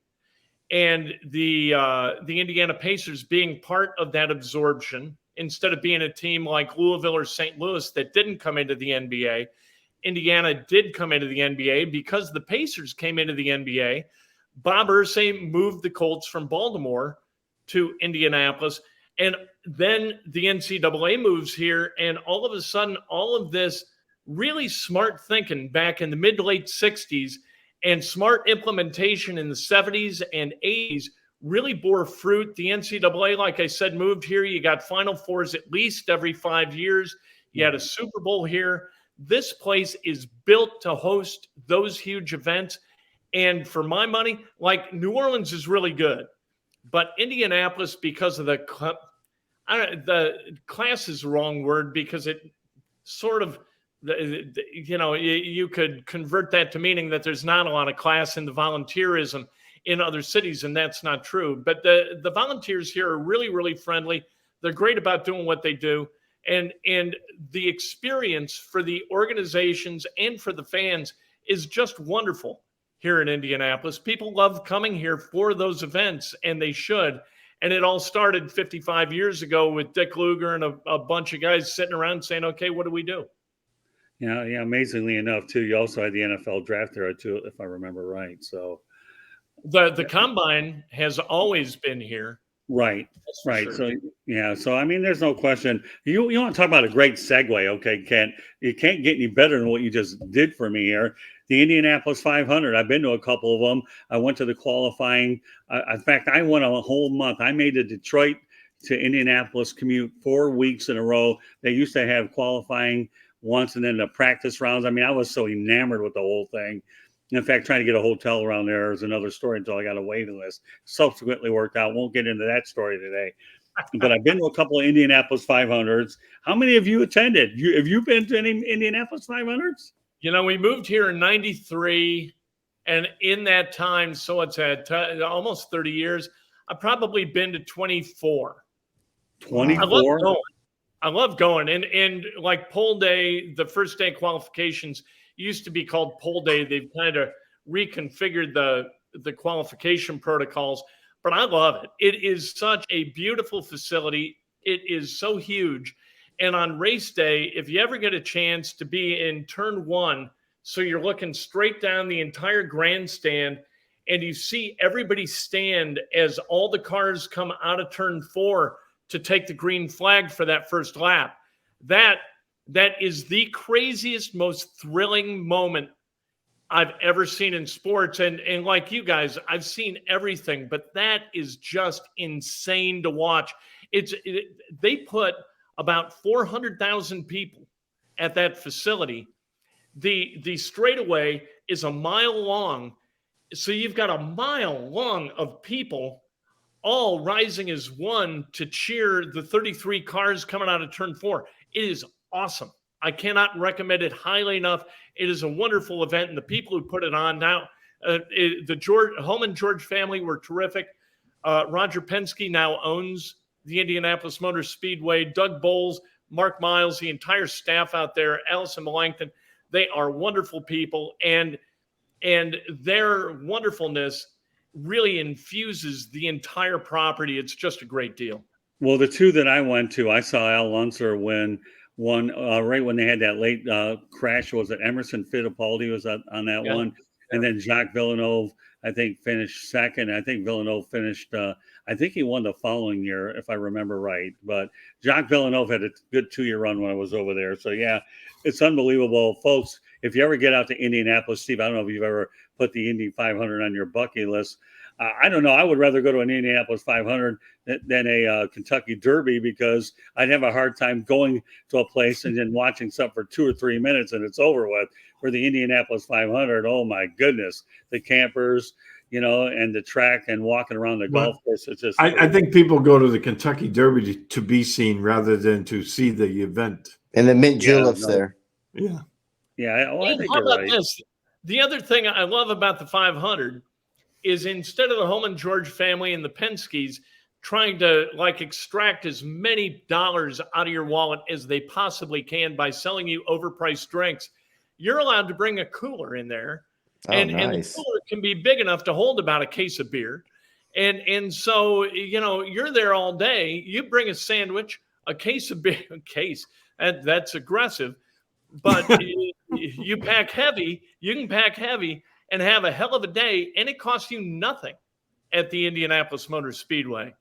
and the Indiana Pacers being part of that absorption, instead of being a team like Louisville or St. Louis that didn't come into the NBA. Indiana did come into the NBA because the Pacers came into the NBA. Bob Irsay moved the Colts from Baltimore to Indianapolis, and then the NCAA moves here, and all of a sudden, all of this really smart thinking back in the mid to late 60s and smart implementation in the 70s and 80s really bore fruit. The NCAA, like I said, moved here. You got Final Fours at least every 5 years. You had a Super Bowl here. This place is built to host those huge events. And for my money, like, New Orleans is really good, but Indianapolis, because of the class is the wrong word, because it sort of, you could convert that to meaning that there's not a lot of class in the volunteerism in other cities, and that's not true. But the volunteers here are really, really friendly. They're great about doing what they do. And the experience for the organizations and for the fans is just wonderful here in Indianapolis. People love coming here for those events, and they should. And it all started 55 years ago with Dick Lugar and a bunch of guys sitting around saying, okay, what do we do? Yeah. Amazingly enough, too, you also had the NFL draft there, too, if I remember right. So the combine has always been here. Right. Sure. So, yeah. So, I mean, there's no question. You want to talk about a great segue, okay, Kent? You can't get any better than what you just did for me here. The Indianapolis 500. I've been to a couple of them. I went to the qualifying. In fact, I went a whole month. I made the Detroit to Indianapolis commute 4 weeks in a row. They used to have qualifying once and then the practice rounds. I mean, I was so enamored with the whole thing. In fact, trying to get a hotel around there is another story until I got a waiting list. Subsequently worked out. Won't get into that story today. But I've been to a couple of Indianapolis 500s. How many of you attended? Have you been to any Indianapolis 500s? We moved here in 93. And in that time, so it's at almost 30 years, I've probably been to 24. 24? I love going. And like poll day, the first day qualifications used to be called poll day. They've kind of reconfigured the qualification protocols, but I love it. It is such a beautiful facility. It is so huge. And on race day, if you ever get a chance to be in turn 1, so you're looking straight down the entire grandstand and you see everybody stand as all the cars come out of turn 4 to take the green flag for that first lap. That is the craziest, most thrilling moment I've ever seen in sports. And like you guys, I've seen everything, but that is just insane to watch. They put about 400,000 people at that facility. The straightaway is a mile long. So you've got a mile long of people all rising as one to cheer the 33 cars coming out of turn 4. It is awesome. I cannot recommend it highly enough. It is a wonderful event, and the people who put it on now, the Holman George family were terrific. Roger Penske now owns the Indianapolis Motor Speedway. Doug Bowles, Mark Miles, the entire staff out there, Allison Melanchthon, they are wonderful people, and their wonderfulness really infuses the entire property. It's just a great deal. Well, the two that I went to, I saw Al Unser win one right when they had that late crash. Was it Emerson Fittipaldi was on that one? And then Jacques Villeneuve, I think, finished second. I think Villeneuve finished, I think he won the following year, if I remember right. But Jacques Villeneuve had a good 2-year run when I was over there. So, yeah, it's unbelievable. Folks, if you ever get out to Indianapolis, Steve, I don't know if you've ever put the Indy 500 on your bucket list. I don't know. I would rather go to an Indianapolis 500 than a Kentucky Derby, because I'd have a hard time going to a place and then watching something for 2 or 3 minutes and it's over with. For the Indianapolis 500, oh my goodness, the campers, and the track and walking around the golf course. It's just. I think people go to the Kentucky Derby to be seen rather than to see the event. And the mint juleps there. Yeah. Yeah. I think how you're about right. this? The other thing I love about the 500 is, instead of the Holman George family and the Penskes trying to extract as many dollars out of your wallet as they possibly can by selling you overpriced drinks, you're allowed to bring a cooler in there. And the cooler can be big enough to hold about a case of beer. And so, you're there all day. You bring a sandwich, a case of beer, that's aggressive. But you pack heavy, you can pack heavy and have a hell of a day, and it costs you nothing at the Indianapolis Motor Speedway.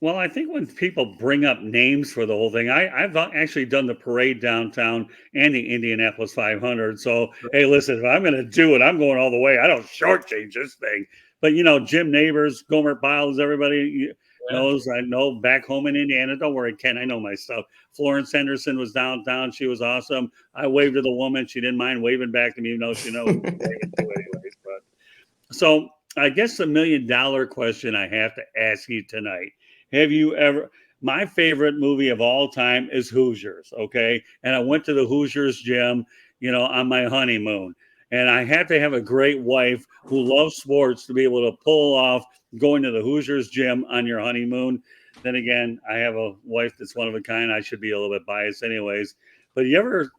Well, I think when people bring up names for the whole thing, I've actually done the parade downtown and the Indianapolis 500. So, hey, listen, if I'm going to do it, I'm going all the way. I don't shortchange this thing. But, Jim Neighbors, Gomer Biles, everybody knows. I know back home in Indiana. Don't worry, Ken, I know my stuff. Florence Henderson was downtown. She was awesome. I waved to the woman. She didn't mind waving back to me, even though she knows I'm waving to anyways. But, so I guess the $1 million question I have to ask you tonight. Have you ever, my favorite movie of all time is Hoosiers, okay? And I went to the Hoosiers gym, on my honeymoon. And I had to have a great wife who loves sports to be able to pull off going to the Hoosiers gym on your honeymoon. Then again, I have a wife that's one of a kind. I should be a little bit biased anyways. But you ever,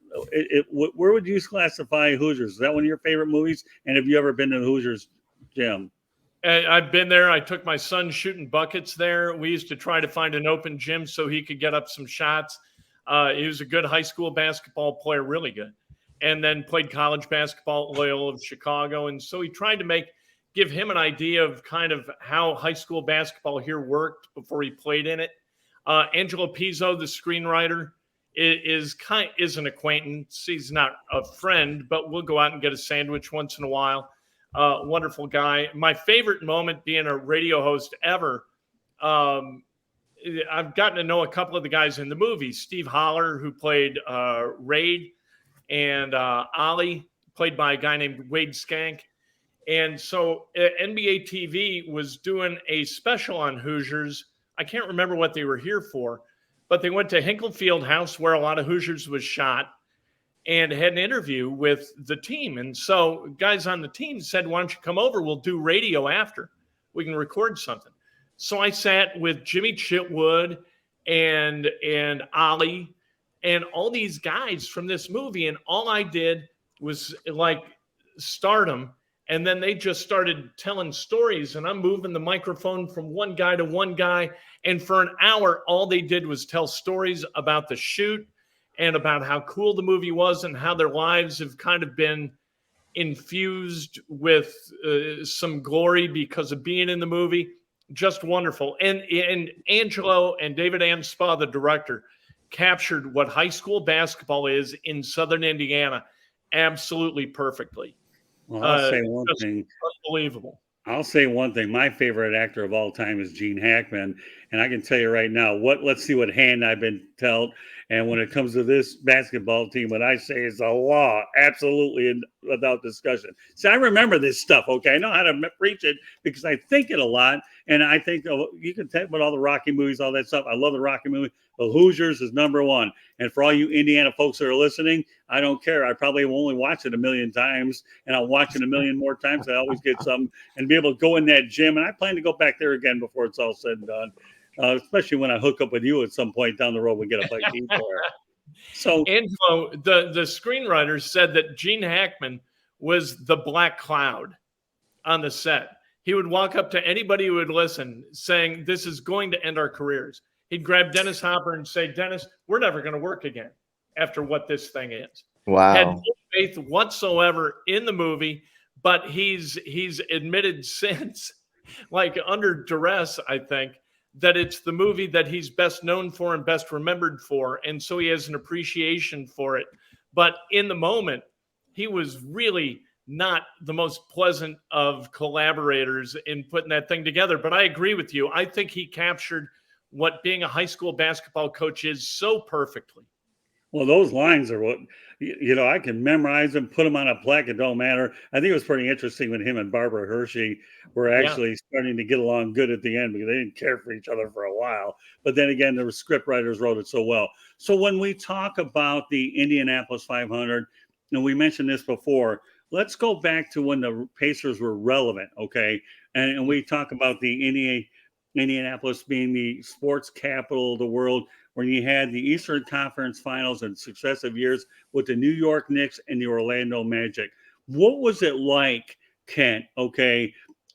where would you classify Hoosiers? Is that one of your favorite movies? And have you ever been to the Hoosiers gym? I've been there. I took my son shooting buckets there. We used to try to find an open gym so he could get up some shots. He was a good high school basketball player, really good, and then played college basketball at Loyola of Chicago. And so he tried to give him an idea of kind of how high school basketball here worked before he played in it. Angelo Pizzo, the screenwriter, is an acquaintance. He's not a friend, but we'll go out and get a sandwich once in a while. Wonderful guy. My favorite moment being a radio host ever, I've gotten to know a couple of the guys in the movie. Steve Holler, who played Raid, and Ollie, played by a guy named Wade Skank. And so NBA TV was doing a special on Hoosiers. I can't remember what they were here for, but they went to Hinkle Fieldhouse, where a lot of Hoosiers was shot, and had an interview with the team. And so guys on the team said, why don't you come over? We'll do radio after. We can record something. So I sat with Jimmy Chitwood and Ollie and all these guys from this movie. And all I did was start them And then they just started telling stories, and I'm moving the microphone from one guy to one guy. And for an hour, all they did was tell stories about the shoot and about how cool the movie was and how their lives have kind of been infused with some glory because of being in the movie. Just wonderful. And Angelo and David Anspaugh, the director, captured what high school basketball is in Southern Indiana absolutely perfectly. Well, I'll say one thing. Unbelievable. I'll say one thing. My favorite actor of all time is Gene Hackman, and I can tell you right now. Let's see what hand I've been dealt. And when it comes to this basketball team, what I say is the law, absolutely, and without discussion. See, I remember this stuff. Okay, I know how to preach it because I think it a lot, and I think you can talk about all the Rocky movies, all that stuff. I love the Rocky movie. The Hoosiers is number one. And for all you Indiana folks that are listening, I don't care. I probably will only watch it a million times, and I'll watch it a million more times. I always get something and be able to go in that gym. And I plan to go back there again before it's all said and done, especially when I hook up with you at some point down the road. We get a bite to eat there. So, Angelo, the screenwriter said that Gene Hackman was the black cloud on the set. He would walk up to anybody who would listen saying, "This is going to end our careers." He'd grab Dennis Hopper and say, "Dennis, we're never going to work again after what this thing is." Wow. Had no faith whatsoever in the movie, but he's admitted since, like under duress, I think, that it's the movie that he's best known for and best remembered for. And so he has an appreciation for it. But in the moment, he was really not the most pleasant of collaborators in putting that thing together. But I agree with you. I think he captured what being a high school basketball coach is so perfectly. well, those lines are what, I can memorize them, put them on a plaque. It don't matter. I think it was pretty interesting when him and Barbara Hershey were actually starting to get along good at the end because they didn't care for each other for a while. But then again, the script writers wrote it so well. So when we talk about the Indianapolis 500, and we mentioned this before, let's go back to when the Pacers were relevant, okay? And we talk about the Indianapolis being the sports capital of the world, when you had the Eastern Conference Finals in successive years with the New York Knicks and the Orlando Magic. What was it like, Kent, okay,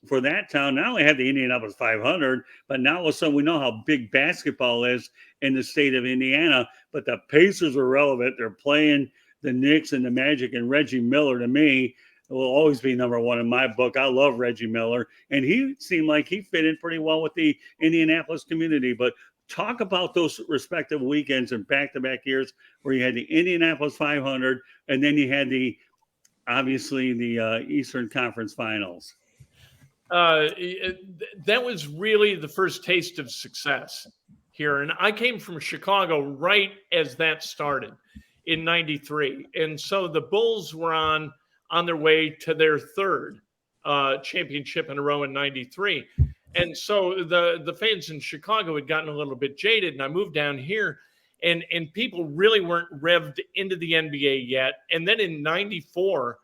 for that town? Not only had the Indianapolis 500, but now all of a sudden we know how big basketball is in the state of Indiana, but the Pacers are relevant. They're playing the Knicks and the Magic, and Reggie Miller, to me, will always be number one in my book. I love Reggie Miller, and he seemed like he fit in pretty well with the Indianapolis community. But talk about those respective weekends and back-to-back years where you had the Indianapolis 500, and then you had obviously the Eastern Conference Finals. That was really the first taste of success here. And I came from Chicago right as that started in 93. And so the Bulls were on their way to their third championship in a row in 93. And so the fans in Chicago had gotten a little bit jaded, and I moved down here, and people really weren't revved into the NBA yet. And then in 94,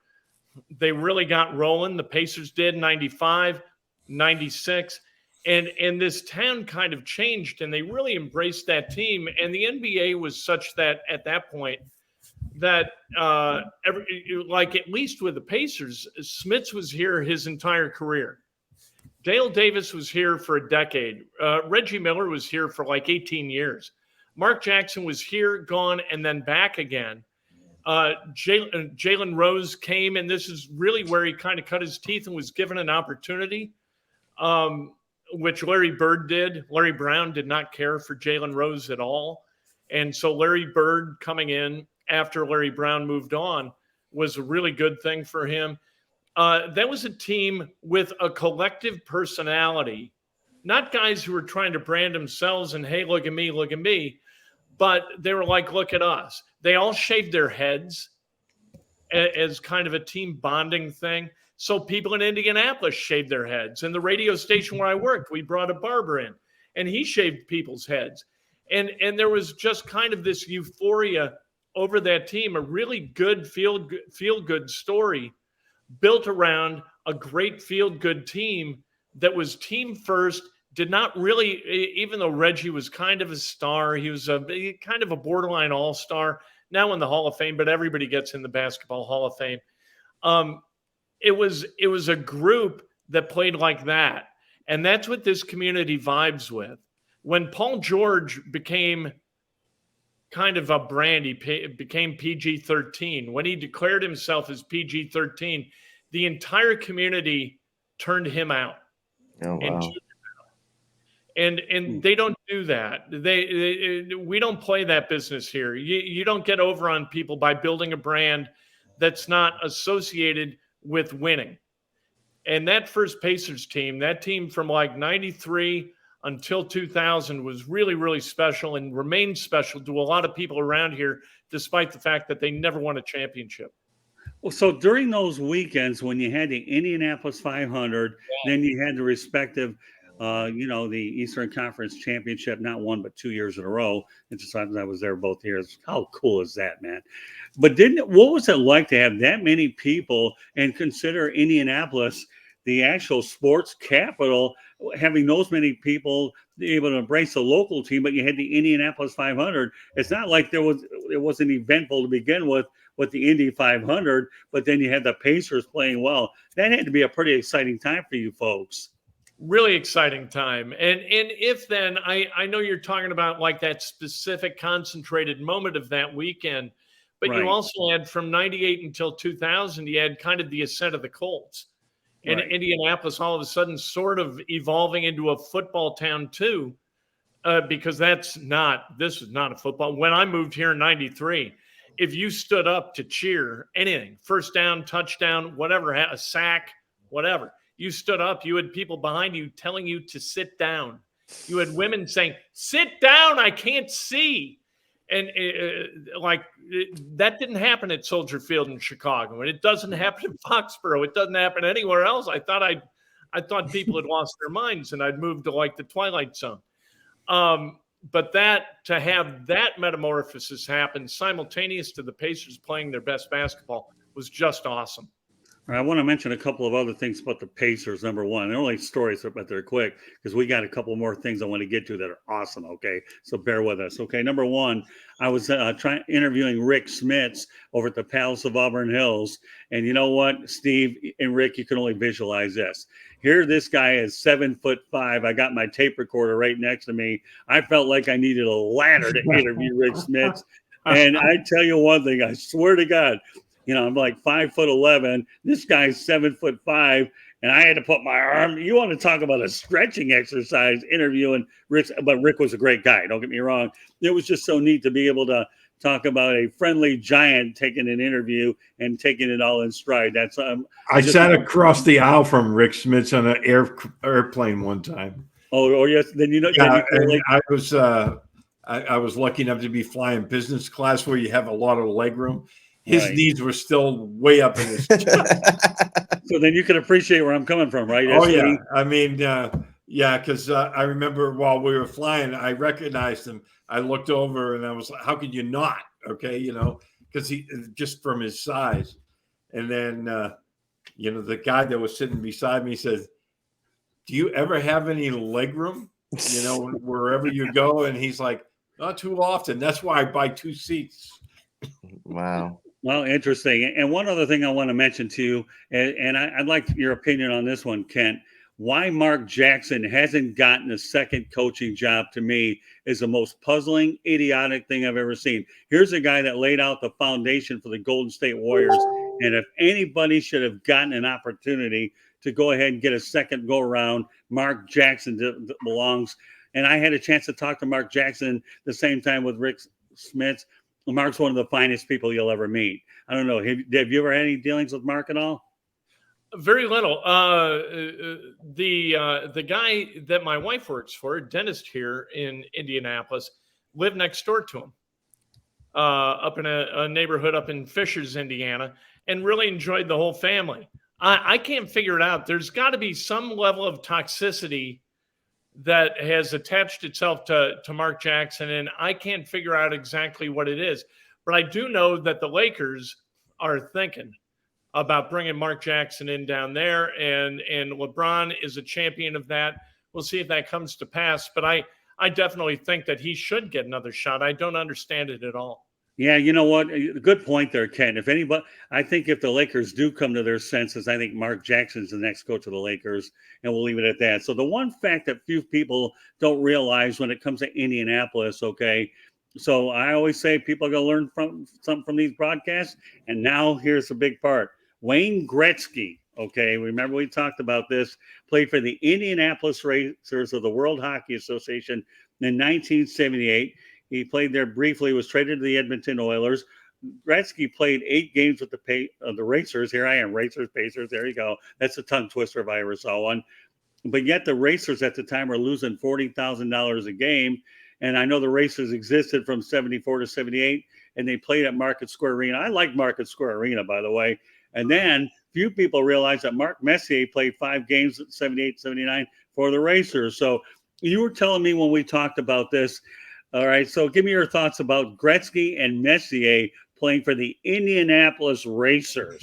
they really got rolling. The Pacers did, 95, 96. And this town kind of changed, and they really embraced that team. And the NBA was such that at that point that at least with the Pacers, Smits was here his entire career. Dale Davis was here for a decade. Reggie Miller was here for like 18 years. Mark Jackson was here, gone, and then back again. Jalen Rose came, and this is really where he kind of cut his teeth and was given an opportunity, which Larry Bird did. Larry Brown did not care for Jalen Rose at all. And so Larry Bird coming in after Larry Brown moved on was a really good thing for him. That was a team with a collective personality, not guys who were trying to brand themselves and, hey, look at me, but they were like, look at us. They all shaved their heads as kind of a team bonding thing. So people in Indianapolis shaved their heads. And the radio station where I worked, we brought a barber in, and he shaved people's heads. And there was just kind of this euphoria over that team, a really good feel-good story built around a great feel-good team that was team first, did not really, even though Reggie was kind of a star, he was kind of a borderline all-star, now in the Hall of Fame, but everybody gets in the Basketball Hall of Fame. it was a group that played like that. And that's what this community vibes with. When Paul George became kind of a brand, he became PG-13. When he declared himself as PG-13, the entire community turned him out. Oh, wow. And they don't do that. We don't play that business here. You don't get over on people by building a brand that's not associated with winning. And that first Pacers team, that team from like 93 until 2000 was really, really special and remained special to a lot of people around here, despite the fact that they never won a championship. Well, so during those weekends when you had the Indianapolis 500, then you had the respective, the Eastern Conference Championship, not one but 2 years in a row. And just I was there both years. How cool is that, man? But what was it like to have that many people and consider Indianapolis the actual sports capital, having those many people able to embrace the local team, but you had the Indianapolis 500. It's not like it wasn't eventful to begin with the Indy 500, but then you had the Pacers playing well. That had to be a pretty exciting time for you folks. Really exciting time. And if then, I know you're talking about like that specific concentrated moment of that weekend, but Right. You also had from 98 until 2000, you had kind of the ascent of the Colts. And Right. Indianapolis all of a sudden sort of evolving into a football town too, because this is not a football. When I moved here in 93, if you stood up to cheer anything, first down, touchdown, whatever, a sack, whatever, you stood up, you had people behind you telling you to sit down. You had women saying, sit down, I can't see. And that didn't happen at Soldier Field in Chicago, and it doesn't happen in Foxborough. It doesn't happen anywhere else. I thought people had lost their minds, and I'd moved to like the Twilight Zone. But to have that metamorphosis happen simultaneous to the Pacers playing their best basketball was just awesome. I want to mention a couple of other things about the Pacers. Number one, they're only stories, but they're quick because we got a couple more things I want to get to that are awesome. Okay, so bear with us. Okay, number one, I was interviewing Rick Smits over at the Palace of Auburn Hills, and you know what, Steve and Rick, you can only visualize this. Here, this guy is 7'5". I got my tape recorder right next to me. I felt like I needed a ladder to interview Rick Smits, and I tell you one thing, I swear to God. I'm like 5'11". This guy's 7'5", and I had to put my arm. You want to talk about a stretching exercise interviewing Rick? But Rick was a great guy. Don't get me wrong. It was just so neat to be able to talk about a friendly giant taking an interview and taking it all in stride. That's I sat across the aisle from Rick Smits on an airplane one time. Oh yes. Then Yeah, I was lucky enough to be flying business class where you have a lot of leg room. His Right. knees were still way up in his chest. So then you can appreciate where I'm coming from, right? Oh, yeah. I mean, because I remember while we were flying, I recognized him. I looked over and I was like, how could you not? Okay, because he just from his size. And then, the guy that was sitting beside me said, do you ever have any leg room, wherever you go? And he's like, not too often. That's why I buy 2 seats. Wow. Well, interesting. And one other thing I want to mention to you, and I'd like your opinion on this one, Kent. Why Mark Jackson hasn't gotten a second coaching job, to me, is the most puzzling, idiotic thing I've ever seen. Here's a guy that laid out the foundation for the Golden State Warriors. And if anybody should have gotten an opportunity to go ahead and get a second go-around, Mark Jackson belongs. And I had a chance to talk to Mark Jackson the same time with Rick Smits. Mark's one of the finest people you'll ever meet. I don't know. Have you ever had any dealings with Mark at all? Very little. The guy that my wife works for, a dentist here in Indianapolis, lived next door to him, up in a neighborhood up in Fishers, Indiana, and really enjoyed the whole family. I can't figure it out. There's got to be some level of toxicity that has attached itself to Mark Jackson, and I can't figure out exactly what it is. But I do know that the Lakers are thinking about bringing Mark Jackson in down there, and LeBron is a champion of that. We'll see if that comes to pass, but I definitely think that he should get another shot. I don't understand it at all. Yeah, you know what? Good point there, Ken. If anybody, I think if the Lakers do come to their senses, I think Mark Jackson's the next coach of the Lakers, and we'll leave it at that. So the one fact that few people don't realize when it comes to Indianapolis, okay. So I always say people are going to learn from something from these broadcasts, and now here's the big part. Wayne Gretzky, okay, remember we talked about this, played for the Indianapolis Racers of the World Hockey Association in 1978. He played there briefly, was traded to the Edmonton Oilers. Gretzky played 8 games with the Racers. Here I am, Racers, Pacers. There you go. That's a tongue twister if I ever saw one. But yet the Racers at the time were losing $40,000 a game. And I know the Racers existed from 74 to 78, and they played at Market Square Arena. I like Market Square Arena, by the way. And then few people realize that Mark Messier played 5 games at 78, 79 for the Racers. So you were telling me when we talked about this. All right, so give me your thoughts about Gretzky and Messier playing for the Indianapolis Racers.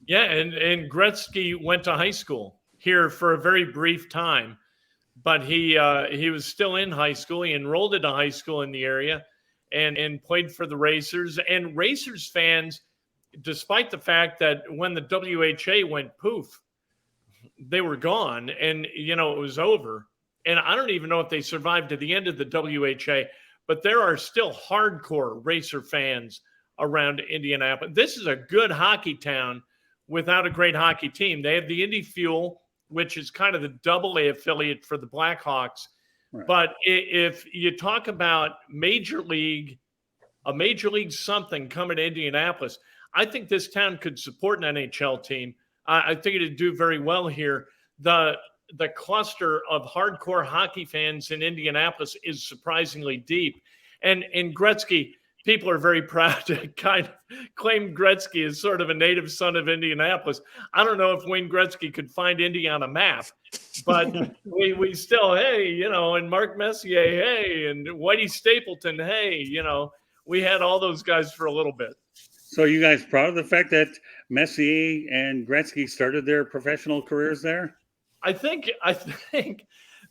Yeah, and Gretzky went to high school here for a very brief time, but he was still in high school. He enrolled into high school in the area and played for the Racers. And Racers fans, despite the fact that when the WHA went poof, they were gone and, it was over. And I don't even know if they survived to the end of the WHA, but there are still hardcore Racer fans around Indianapolis. This is a good hockey town without a great hockey team. They have the Indy Fuel, which is kind of the AA affiliate for the Blackhawks. Right. But if you talk about a major league something coming to Indianapolis, I think this town could support an NHL team. I think it'd do very well here. The cluster of hardcore hockey fans in Indianapolis is surprisingly deep. And Gretzky, people are very proud to kind of claim Gretzky as sort of a native son of Indianapolis. I don't know if Wayne Gretzky could find Indy on a map, but we still, hey, and Mark Messier, hey, and Whitey Stapleton, hey, we had all those guys for a little bit. So you guys proud of the fact that Messier and Gretzky started their professional careers there? I think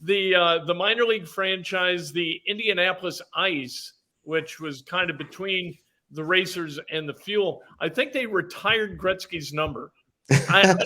the minor league franchise, the Indianapolis Ice, which was kind of between the Racers and the Fuel, I think they retired Gretzky's number. I don't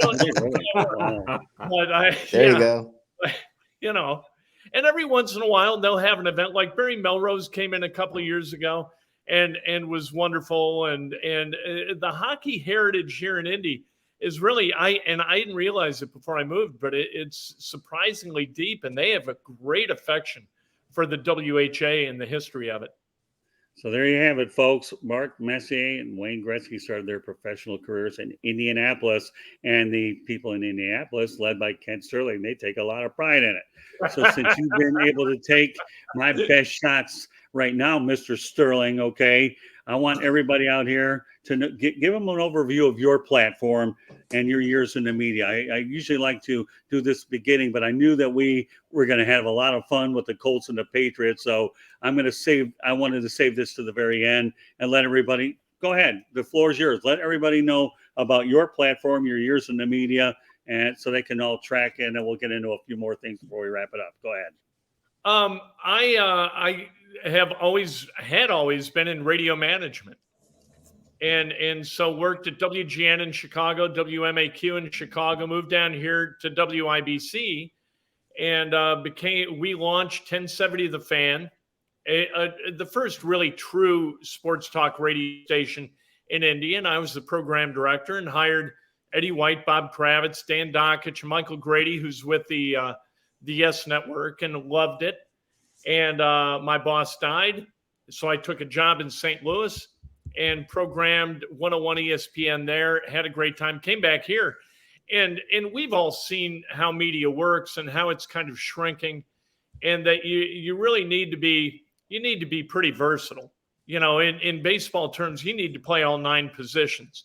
know, but there you go. And every once in a while they'll have an event like Barry Melrose came in a couple of years ago and was wonderful, and the hockey heritage here in Indy is really, I didn't realize it before I moved, but it's surprisingly deep, and they have a great affection for the WHA and the history of it. So there you have it, folks. Mark Messier and Wayne Gretzky started their professional careers in Indianapolis, and the people in Indianapolis, led by Kent Sterling, they take a lot of pride in it. So since you've been able to take my best shots right now, Mr. Sterling, okay, I want everybody out here to give them an overview of your platform and your years in the media. I usually like to do this beginning, but I knew that we were going to have a lot of fun with the Colts and the Patriots. So I wanted to save this to the very end and let everybody go ahead. The floor is yours. Let everybody know about your platform, your years in the media, and so they can all track in, and we'll get into a few more things before we wrap it up. Go ahead. I have always been in radio management. And so worked at WGN in Chicago, WMAQ in Chicago, moved down here to WIBC, and we launched 1070 The Fan, the first really true sports talk radio station in Indy. And I was the program director and hired Eddie White, Bob Kravitz, Dan Dockich, Michael Grady, who's with the Yes Network, and loved it. And my boss died, so I took a job in St. Louis and programmed 101 ESPN there, had a great time, came back here. And we've all seen how media works and how it's kind of shrinking, and that you really need to be pretty versatile. In baseball terms, you need to play all 9 positions.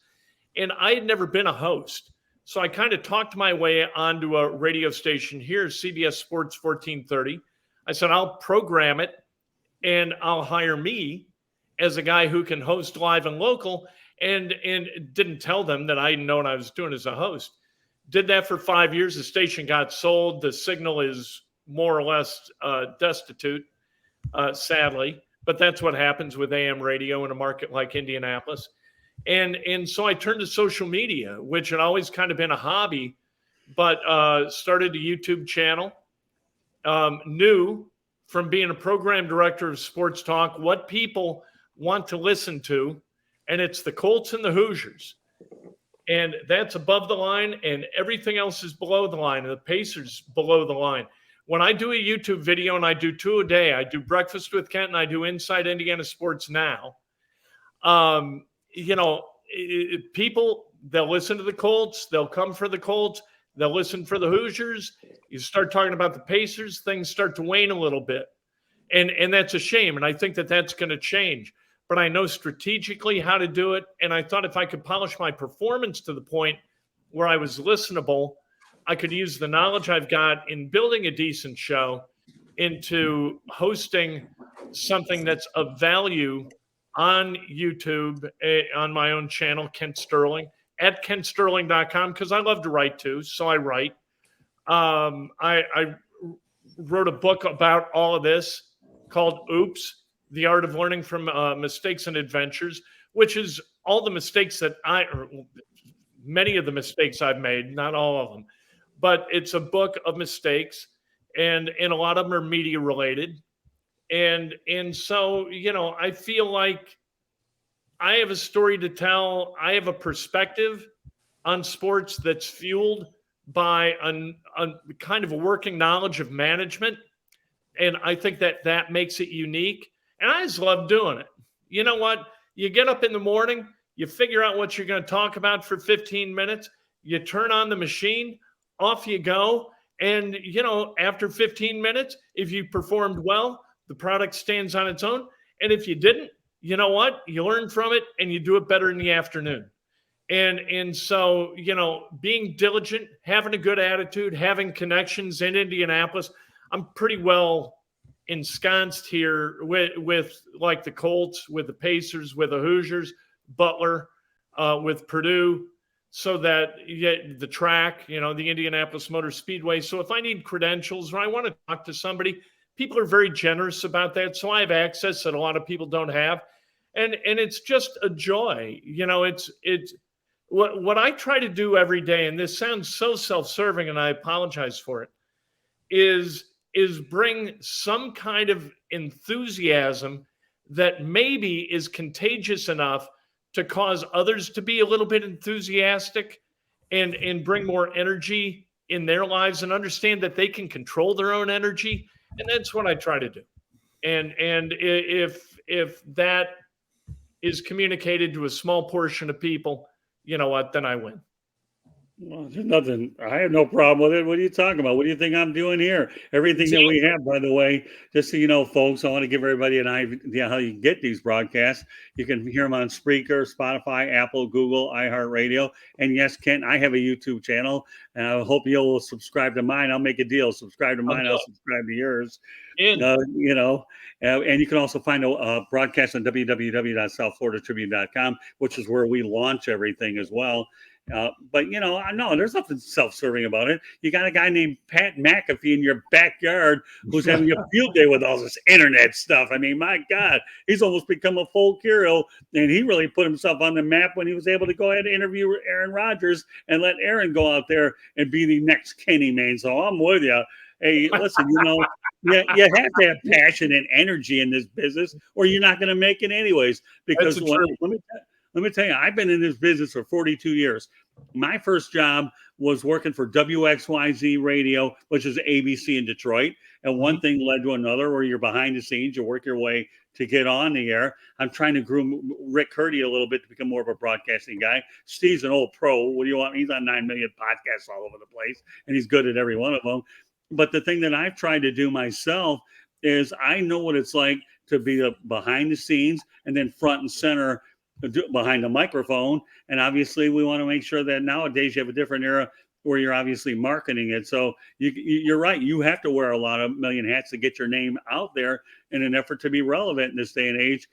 And I had never been a host. So I kind of talked my way onto a radio station here, CBS Sports 1430. I said, I'll program it and I'll hire me as a guy who can host live and local, and didn't tell them that I didn't know what I was doing as a host. Did that for 5 years. The station got sold. The signal is more or less destitute, sadly. but that's what happens with AM radio in a market like Indianapolis. And so I turned to social media, which had always kind of been a hobby, but started a YouTube channel. Knew from being a program director of Sports Talk what people want to listen to, and it's the Colts and the Hoosiers. And that's above the line, and everything else is below the line, and the Pacers below the line. When I do a YouTube video, and I do 2 a day, I do Breakfast with Kent, and I do Inside Indiana Sports Now, people, they'll listen to the Colts, they'll come for the Colts, they'll listen for the Hoosiers. You start talking about the Pacers, things start to wane a little bit. And that's a shame, and I think that that's going to change. But I know strategically how to do it, and I thought if I could polish my performance to the point where I was listenable, I could use the knowledge I've got in building a decent show into hosting something that's of value on YouTube, on my own channel, Kent Sterling, at kentsterling.com, because I love to write too, so I write. I wrote a book about all of this called Oops, The Art of Learning from Mistakes and Adventures, which is all the mistakes that many of the mistakes I've made, not all of them, but it's a book of mistakes, and a lot of them are media related. And so, I feel like I have a story to tell. I have a perspective on sports that's fueled by a kind of a working knowledge of management. And I think that makes it unique. And I just love doing it. You know what? You get up in the morning, you figure out what you're going to talk about for 15 minutes, you turn on the machine, off you go. And, after 15 minutes, if you performed well, the product stands on its own. And if you didn't, you know what? You learn from it and you do it better in the afternoon. And so, being diligent, having a good attitude, having connections in Indianapolis, I'm pretty well ensconced here with like the Colts, with the Pacers, with the Hoosiers, Butler, with Purdue, so that the track, the Indianapolis Motor Speedway. So if I need credentials or I want to talk to somebody, people are very generous about that. So I have access that a lot of people don't have. And it's just a joy. It's what I try to do every day, and this sounds so self-serving, and I apologize for it, is bring some kind of enthusiasm that maybe is contagious enough to cause others to be a little bit enthusiastic and bring more energy in their lives and understand that they can control their own energy. And that's what I try to do. And if that is communicated to a small portion of people, you know what, then I win. Well, there's nothing. I have no problem with it. What are you talking about? What do you think I'm doing here? Everything that we have, by the way, just so you know, folks, I want to give everybody an idea how you get these broadcasts. You can hear them on Spreaker, Spotify, Apple, Google, iHeartRadio. And yes, Kent, I have a YouTube channel, and I hope you'll subscribe to mine. I'll make a deal. Subscribe to mine. I'll subscribe to yours. And you can also find a broadcast on www.southfloridatribune.com, which is where we launch everything as well. But no, there's nothing self-serving about it. You got a guy named Pat McAfee in your backyard who's having a field day with all this internet stuff. I mean, my God, he's almost become a folk hero, and he really put himself on the map when he was able to go ahead and interview Aaron Rodgers and let Aaron go out there and be the next Kenny Mayne. So I'm with you. Hey, listen, you have to have passion and energy in this business, or you're not going to make it anyways. Because let me tell you, I've been in this business for 42 years. My first job was working for WXYZ Radio, which is ABC in Detroit. And one thing led to another, where you're behind the scenes, you work your way to get on the air. I'm trying to groom Rick Curti a little bit to become more of a broadcasting guy. Steve's an old pro. What do you want? He's on 9 million podcasts all over the place, and he's good at every one of them. But the thing that I've tried to do myself is I know what it's like to be behind the scenes and then front and center behind the microphone. And obviously we want to make sure that nowadays you have a different era where you're obviously marketing it. So you're right. You have to wear a lot of million hats to get your name out there in an effort to be relevant in this day and age,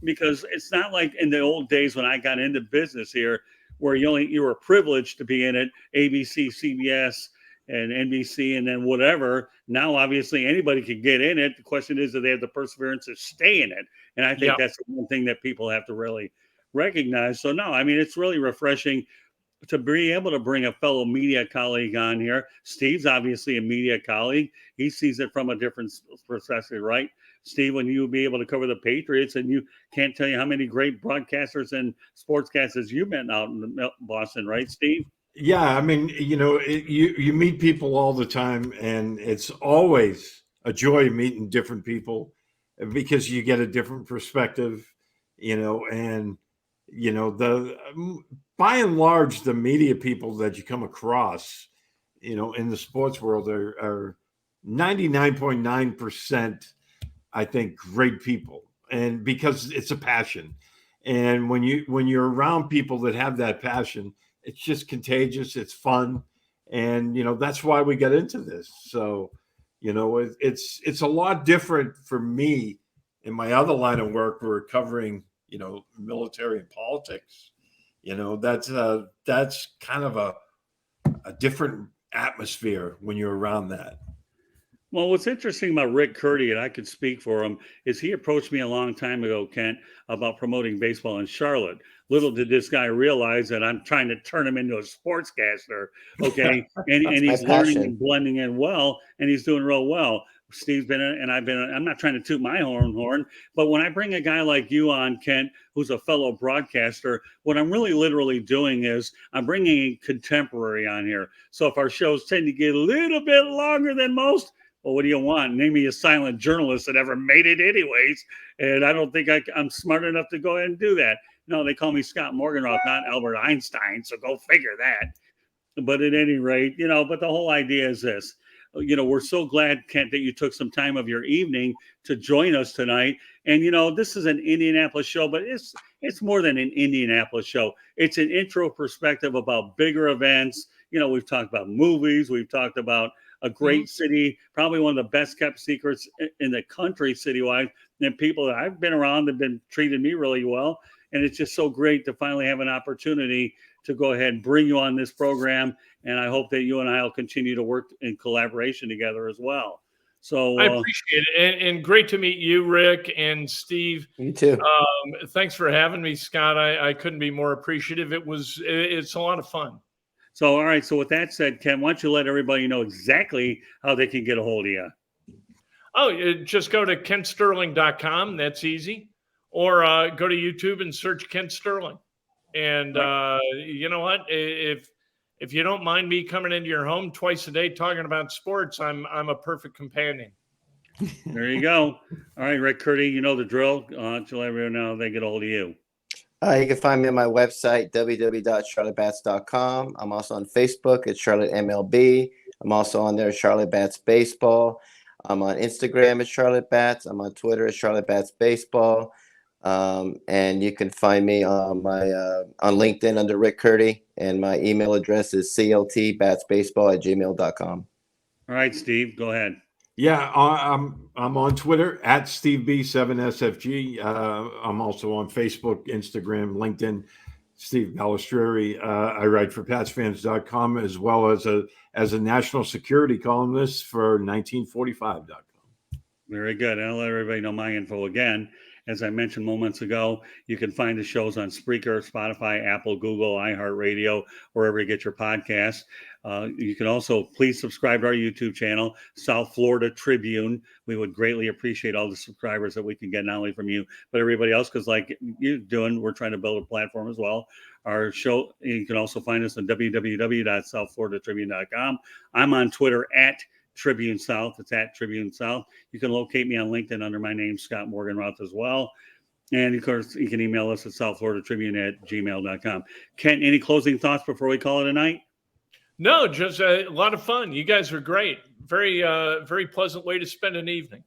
because it's not like in the old days when I got into business here, where you were privileged to be in it, ABC, CBS, and NBC and then whatever. Now, obviously, anybody can get in it. The question is, do they have the perseverance to stay in it? And I think that's one thing that people have to really recognize. So, no, I mean, it's really refreshing to be able to bring a fellow media colleague on here. Steve's obviously a media colleague. He sees it from a different perspective, right? Steve, when you be able to cover the Patriots, and you can't tell you how many great broadcasters and sportscasters you've met out in Boston, right, Steve? Yeah, I mean, you meet people all the time, and it's always a joy meeting different people because you get a different perspective, and the by and large, the media people that you come across, in the sports world are 99.9%, I think, great people. And because it's a passion. And when you're around people that have that passion, it's just contagious. It's fun. And, that's why we got into this. So, it's a lot different for me in my other line of work. We're covering, military and politics. That's kind of a different atmosphere when you're around that. Well, what's interesting about Rick Curti, and I could speak for him, is he approached me a long time ago, Kent, about promoting baseball in Charlotte. Little did this guy realize that I'm trying to turn him into a sportscaster, okay? and he's learning and blending in well, and he's doing real well. Steve's been in, and I've been in. I'm not trying to toot my own horn, but when I bring a guy like you on, Kent, who's a fellow broadcaster, what I'm really literally doing is I'm bringing a contemporary on here. So if our shows tend to get a little bit longer than most, well, what do you want? Name me a silent journalist that ever made it anyways. And I don't think I'm smart enough to go ahead and do that. No, they call me Scott Morganroth, not Albert Einstein. So go figure that. But at any rate, but the whole idea is this. We're so glad, Kent, that you took some time of your evening to join us tonight. And, this is an Indianapolis show, but it's more than an Indianapolis show. It's an intro perspective about bigger events. We've talked about movies. We've talked about a great city, probably one of the best kept secrets in the country citywide. And people that I've been around have been treated me really well. And it's just so great to finally have an opportunity to go ahead and bring you on this program. And I hope that you and I will continue to work in collaboration together as well. So I appreciate it. And great to meet you, Rick and Steve. You too. Thanks for having me, Scott. I couldn't be more appreciative. It's a lot of fun. So, all right. So with that said, Ken, why don't you let everybody know exactly how they can get a hold of you? Oh, just go to kentsterling.com. That's easy. Or go to YouTube and search Kent Sterling. And you know what? If you don't mind me coming into your home twice a day talking about sports, I'm a perfect companion. There you go. All right, Rick Curti, you know the drill. To let everyone know they get a hold of you. You can find me on my website, www.charlottebats.com. I'm also on Facebook at Charlotte MLB. I'm also on there, Charlotte Bats Baseball. I'm on Instagram at Charlotte Bats. I'm on Twitter at Charlotte Bats Baseball. And you can find me on LinkedIn under Rick Curti, and my email address is cltbatsbaseball@gmail.com. All right, Steve, go ahead. Yeah, I'm on Twitter at SteveB7SFG. I'm also on Facebook, Instagram, LinkedIn, Steve Balestrieri. I write for PatsFans.com as well as a national security columnist for 1945.com. Very good. And I'll let everybody know my info again. As I mentioned moments ago, you can find the shows on Spreaker, Spotify, Apple, Google, iHeartRadio, wherever you get your podcasts. You can also please subscribe to our YouTube channel, South Florida Tribune. We would greatly appreciate all the subscribers that we can get, not only from you, but everybody else, because like you're doing, we're trying to build a platform as well. Our show, you can also find us on www.southfloridatribune.com. I'm on Twitter at Tribune South. It's at Tribune South. You can locate me on LinkedIn under my name, Scott Morganroth, as well. And of course, you can email us at southfloridatribune@gmail.com. Kent, any closing thoughts before we call it a night? No, just a lot of fun. You guys are great. Very, very pleasant way to spend an evening.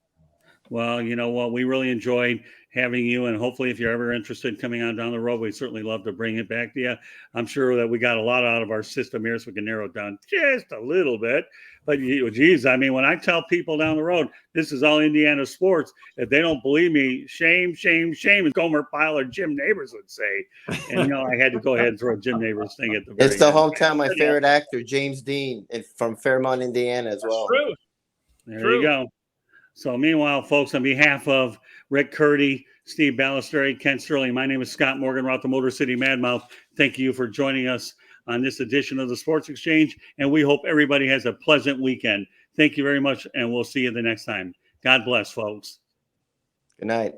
Well, you know what? We really enjoyed having you, and hopefully, if you're ever interested in coming on down the road, we'd certainly love to bring it back to you. I'm sure that we got a lot out of our system here, so we can narrow it down just a little bit. But geez, I mean, when I tell people down the road, this is all Indiana sports, if they don't believe me, shame, shame, shame, as Gomer Pyle or Jim Neighbors would say. And I had to go ahead and throw a Jim Neighbors thing at the very It's the end. hometown, my favorite actor, James Dean, from Fairmont, Indiana, as well. True. There you go. So meanwhile, folks, on behalf of Rick Curti, Steve Balestrieri, Kent Sterling, my name is Scott Morgan, we're out the Motor City Madmouth. Thank you for joining us on this edition of the Sports Exchange, and we hope everybody has a pleasant weekend. Thank you very much, and we'll see you the next time. God bless, folks. Good night.